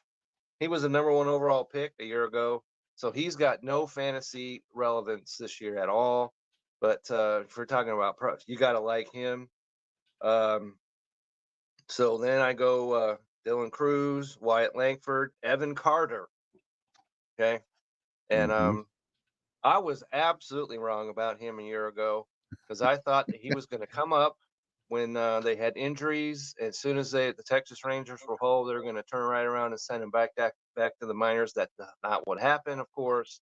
he was the number one overall pick a year ago. So he's got no fantasy relevance this year at all. But if we're talking about pros, you got to like him. So then I go Dylan Cruz, Wyatt Langford, Evan Carter. Okay. And I was absolutely wrong about him a year ago because I thought that he was going to come up when they had injuries. As soon as the Texas Rangers were whole, they were going to turn right around and send him back to the minors. That's not what happened, of course.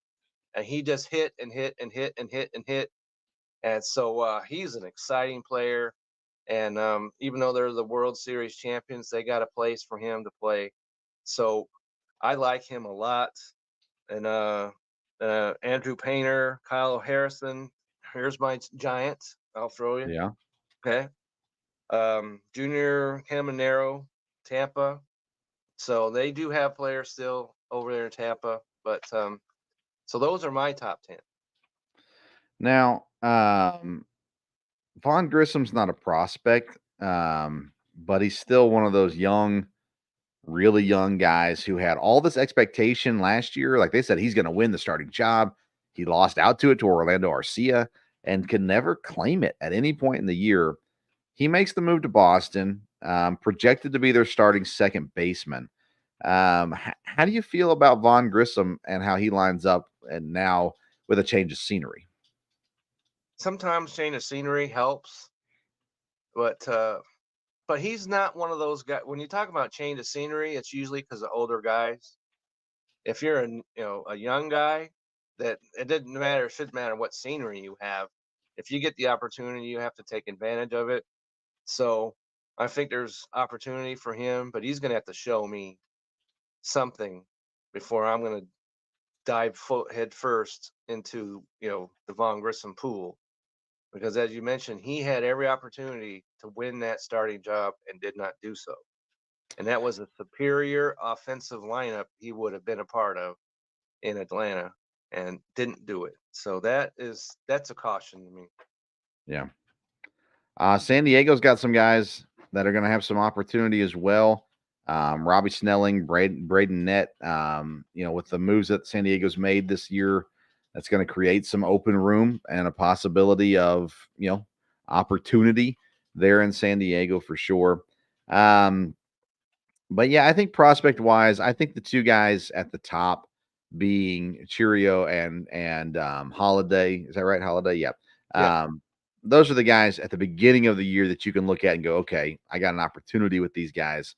And he just hit and hit and hit and hit and hit. And so he's an exciting player. And even though they're the World Series champions, they got a place for him to play. So I like him a lot. And Andrew Painter, Kyle Harrison. Here's my Giants. I'll throw you. Yeah. Okay. Junior Caminero, Tampa. So they do have players still over there in Tampa. But so those are my top 10. Now, Vaughn Grissom's not a prospect, but he's still one of those really young guys who had all this expectation last year. Like they said, he's going to win the starting job. He lost out to Orlando Arcia and could never claim it at any point in the year. He makes the move to Boston, projected to be their starting second baseman. How do you feel about Vaughn Grissom and how he lines up and now with a change of scenery? Sometimes change of scenery helps, but but he's not one of those guys. When you talk about change of scenery, it's usually because of older guys. If you're a young guy, that it doesn't matter. It shouldn't matter what scenery you have. If you get the opportunity, you have to take advantage of it. So I think there's opportunity for him, but he's going to have to show me something before I'm going to dive head first into the Von Grissom pool. Because as you mentioned, he had every opportunity to win that starting job and did not do so. And that was a superior offensive lineup he would have been a part of in Atlanta and didn't do it. So that's a caution to me. Yeah. San Diego's got some guys that are going to have some opportunity as well. Robbie Snelling, Braden Nett, with the moves that San Diego's made this year, that's going to create some open room and a possibility of, opportunity there in San Diego for sure. But yeah, I think prospect wise, I think the two guys at the top being Cheerio and Holiday. Is that right? Holiday? Yeah. Yeah. Those are the guys at the beginning of the year that you can look at and go, okay, I got an opportunity with these guys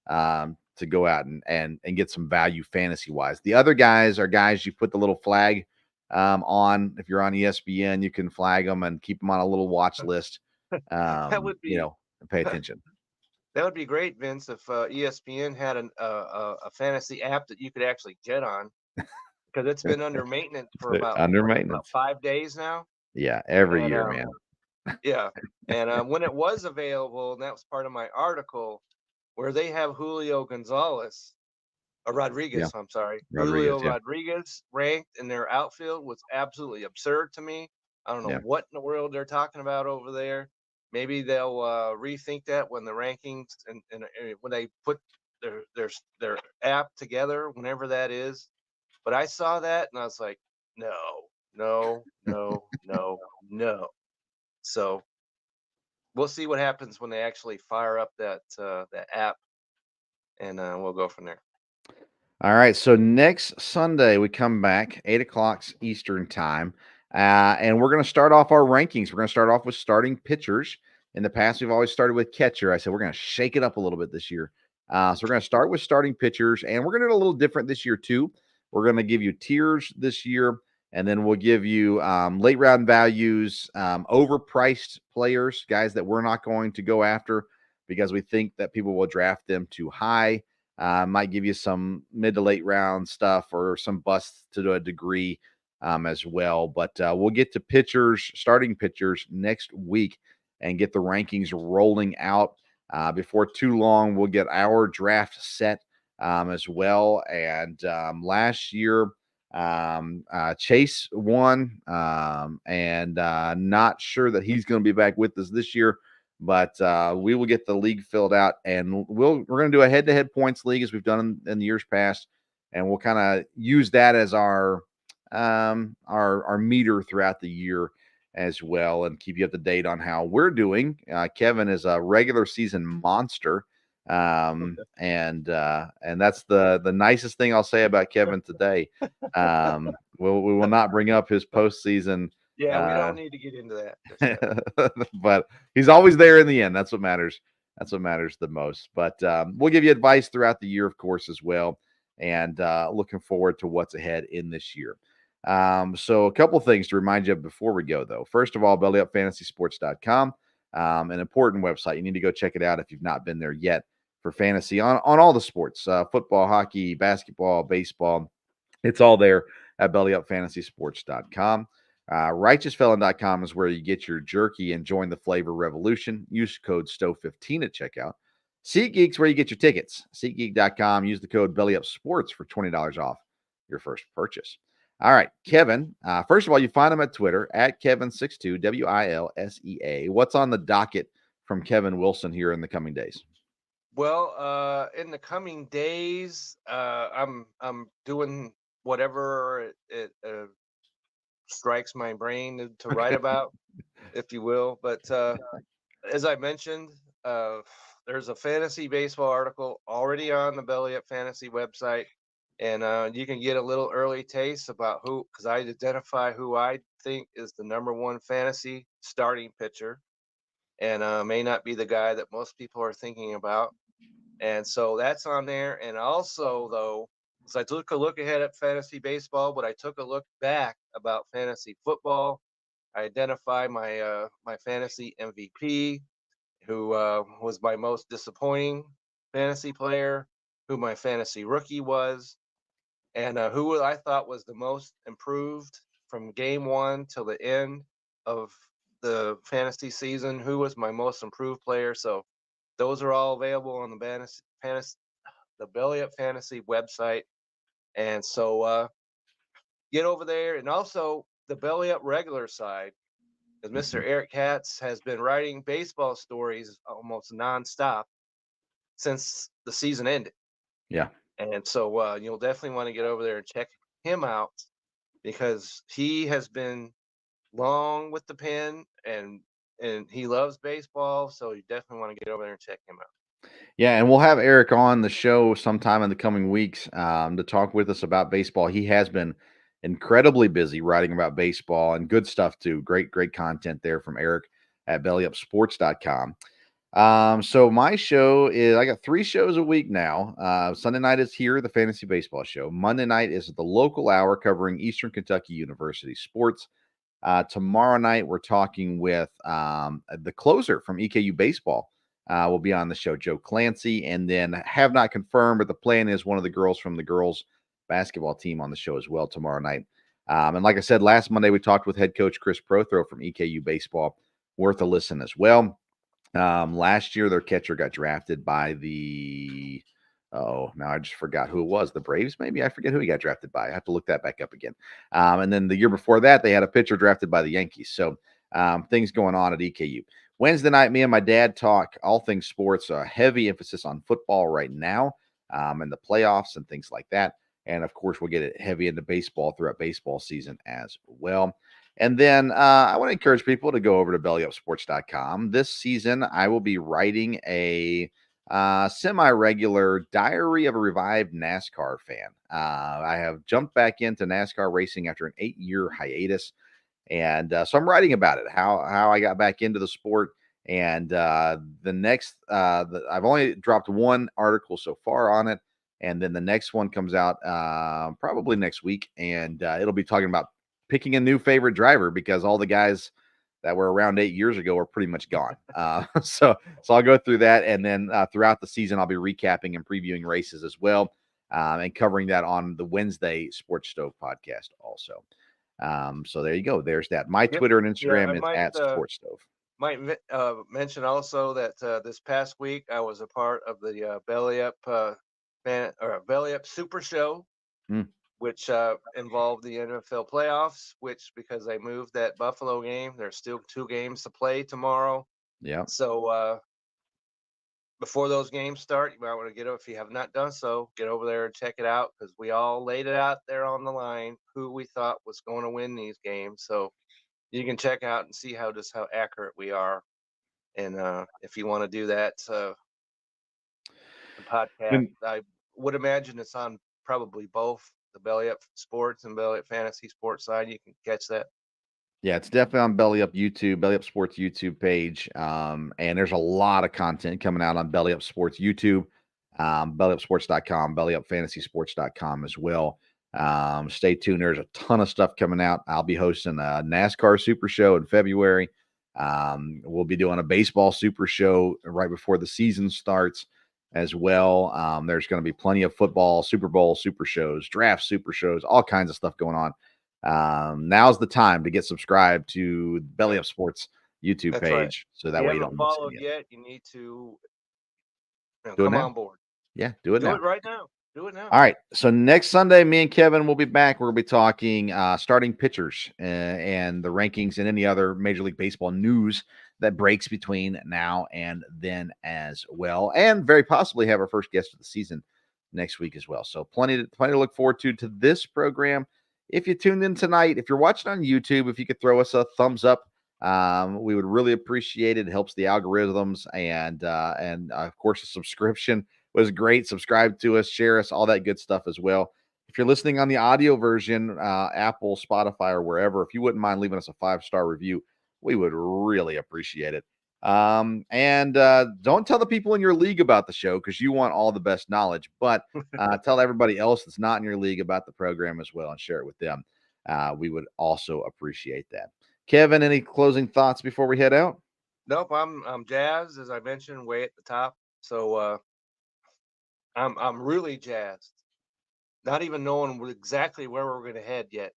to go out and get some value fantasy wise. The other guys are guys you put the little flag on. If you're on ESPN, you can flag them and keep them on a little watch list. That would be And pay attention. That would be great, Vince, if ESPN had a fantasy app that you could actually get on, because it's been under maintenance for about Under about maintenance. 5 days now. Yeah, every And year, man. yeah, and when it was available, and that was part of my article, where they have Julio Gonzalez, or Rodriguez, I'm sorry, Rodriguez, Julio Rodriguez ranked in their outfield was absolutely absurd to me. I don't know what in the world they're talking about over there. Maybe they'll rethink that when the rankings and when they put their app together, whenever that is. But I saw that and I was like, no, no, no, no, no. So we'll see what happens when they actually fire up that app, and we'll go from there. All right. So next Sunday we come back 8:00 Eastern time, and we're going to start off our rankings. We're going to start off with starting pitchers. In the past, we've always started with catcher. I said we're going to shake it up a little bit this year. So we're going to start with starting pitchers, and we're going to do a little different this year too. We're going to give you tiers this year, and then we'll give you late round values, overpriced players, guys that we're not going to go after because we think that people will draft them too high. Might give you some mid to late round stuff or some busts to a degree as well. But we'll get to pitchers, starting pitchers next week and get the rankings rolling out. Before too long, we'll get our draft set as well. And last year, Chase won, and not sure that he's going to be back with us this year. But we will get the league filled out, and we're going to do a head-to-head points league as we've done in the years past, and we'll kind of use that as our meter throughout the year as well, and keep you up to date on how we're doing. Kevin is a regular season monster, and that's the nicest thing I'll say about Kevin today. We will not bring up his postseason. Yeah, we don't need to get into that. But he's always there in the end. That's what matters. That's what matters the most. But we'll give you advice throughout the year, of course, as well. And looking forward to what's ahead in this year. So a couple things to remind you of before we go, though. First of all, bellyupfantasysports.com, an important website. You need to go check it out if you've not been there yet for fantasy on all the sports, football, hockey, basketball, baseball. It's all there at bellyupfantasysports.com. RighteousFelon.com is where you get your jerky and join the flavor revolution. Use code STOW15 at checkout. SeatGeek's where you get your tickets. SeatGeek.com. Use the code BellyUpSports for $20 off your first purchase. All right, Kevin. First of all, you find him at Twitter at Kevin62 WILSEA. What's on the docket from Kevin Wilson here in the coming days? Well, in the coming days, I'm doing whatever it strikes my brain to write about, if you will. But as I mentioned, there's a fantasy baseball article already on the Belly Up Fantasy website, and you can get a little early taste about because I identify who I think is the #1 fantasy starting pitcher. and may not be the guy that most people are thinking about. And so that's on there. And also, though, so I took a look ahead at fantasy baseball, but I took a look back about fantasy football. I identified my fantasy MVP, who was my most disappointing fantasy player, who my fantasy rookie was, and who I thought was the most improved from game one till the end of the fantasy season. Who was my most improved player? So those are all available on the Belly Up Fantasy website. And so get over there, and also the Belly Up regular side, because Mr. Eric Katz has been writing baseball stories almost nonstop since the season ended. Yeah. And so you'll definitely want to get over there and check him out, because he has been long with the pen, and he loves baseball. So you definitely want to get over there and check him out. Yeah, and we'll have Eric on the show sometime in the coming weeks to talk with us about baseball. He has been incredibly busy writing about baseball and good stuff too. Great, great content there from Eric at bellyupsports.com. So my show is, I got 3 shows a week now. Sunday night is here, the fantasy baseball show. Monday night is the local hour covering Eastern Kentucky University sports. Tomorrow night, we're talking with the closer from EKU baseball. Will be on the show, Joe Clancy, and then have not confirmed, but the plan is one of the girls from the girls basketball team on the show as well tomorrow night. And like I said, last Monday, we talked with head coach Chris Prothro from EKU baseball. Worth a listen as well. Last year, their catcher got drafted by the now I just forgot who it was. The Braves, maybe. I forget who he got drafted by. I have to look that back up again. And then the year before that, they had a pitcher drafted by the Yankees. So things going on at EKU. Wednesday night, me and my dad talk all things sports. A heavy emphasis on football right now, and the playoffs and things like that. And of course, we'll get it heavy into baseball throughout baseball season as well. And then I want to encourage people to go over to bellyupsports.com. This season, I will be writing a semi-regular diary of a revived NASCAR fan. I have jumped back into NASCAR racing after an 8-year hiatus. And so I'm writing about it, how I got back into the sport. And the next, I've only dropped 1 article so far on it. And then the next one comes out probably next week. And it'll be talking about picking a new favorite driver, because all the guys that were around 8 years ago are pretty much gone. So I'll go through that. And then throughout the season, I'll be recapping and previewing races as well, and covering that on the Wednesday Sports Stove podcast also. So there you go. There's that. My Twitter and Instagram is at Sports Stove. Might mention also that this past week I was a part of the Belly Up Belly Up Super Show, which involved the NFL playoffs. Which, because they moved that Buffalo game, there's still 2 games to play tomorrow. Yeah. So before those games start, you might want to get over, if you have not done so, get over there and check it out, because we all laid it out there on the line who we thought was going to win these games. So you can check out and see how accurate we are. And if you want to do that, the podcast, I would imagine it's on probably both the Belly Up Sports and Belly Up Fantasy Sports side. You can catch that. Yeah, it's definitely on Belly Up YouTube, Belly Up Sports YouTube page. And there's a lot of content coming out on Belly Up Sports YouTube, bellyupsports.com, bellyupfantasysports.com as well. Stay tuned. There's a ton of stuff coming out. I'll be hosting a NASCAR Super Show in February. We'll be doing a baseball Super Show right before the season starts as well. There's going to be plenty of football, Super Bowl Super Shows, draft Super Shows, all kinds of stuff going on. Now's the time to get subscribed to Belly Up Sports YouTube That's page, right. so that way you don't miss follow it yet. You need to come on board. Yeah, do it now. Do it right now. Do it now. All right. So next Sunday, me and Kevin will be back. We'll be talking starting pitchers and the rankings and any other Major League Baseball news that breaks between now and then as well, and very possibly have our first guest of the season next week as well. So plenty to look forward to this program. If you tuned in tonight, if you're watching on YouTube, if you could throw us a thumbs up, we would really appreciate it. It helps the algorithms, and of course, a subscription was great. Subscribe to us, share us, all that good stuff as well. If you're listening on the audio version, Apple, Spotify, or wherever, if you wouldn't mind leaving us a 5-star review, we would really appreciate it. And don't tell the people in your league about the show because you want all the best knowledge, but tell everybody else that's not in your league about the program as well and share it with them. We would also appreciate that. Kevin, any closing thoughts before we head out? Nope, I'm jazzed, as I mentioned, way at the top. So I'm really jazzed. Not even knowing exactly where we're going to head yet.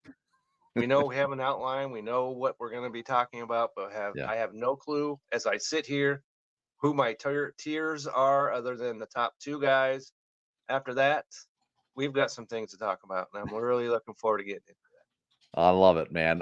We know we have an outline. We know what we're going to be talking about, but I have no clue as I sit here who my tiers are other than the top two guys. After that, we've got some things to talk about, and I'm really looking forward to getting into that. I love it, man.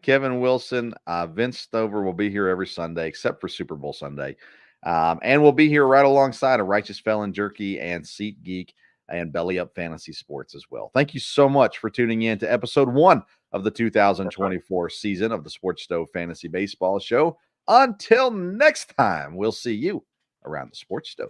Kevin Wilson, Vince Stover will be here every Sunday except for Super Bowl Sunday. And we'll be here right alongside of Righteous Felon Jerky and Seat Geek and Belly Up Fantasy Sports as well. Thank you so much for tuning in to episode 1 of the 2024 season of the Sports Stove Fantasy Baseball Show. Until next time, we'll see you around the Sports Stove.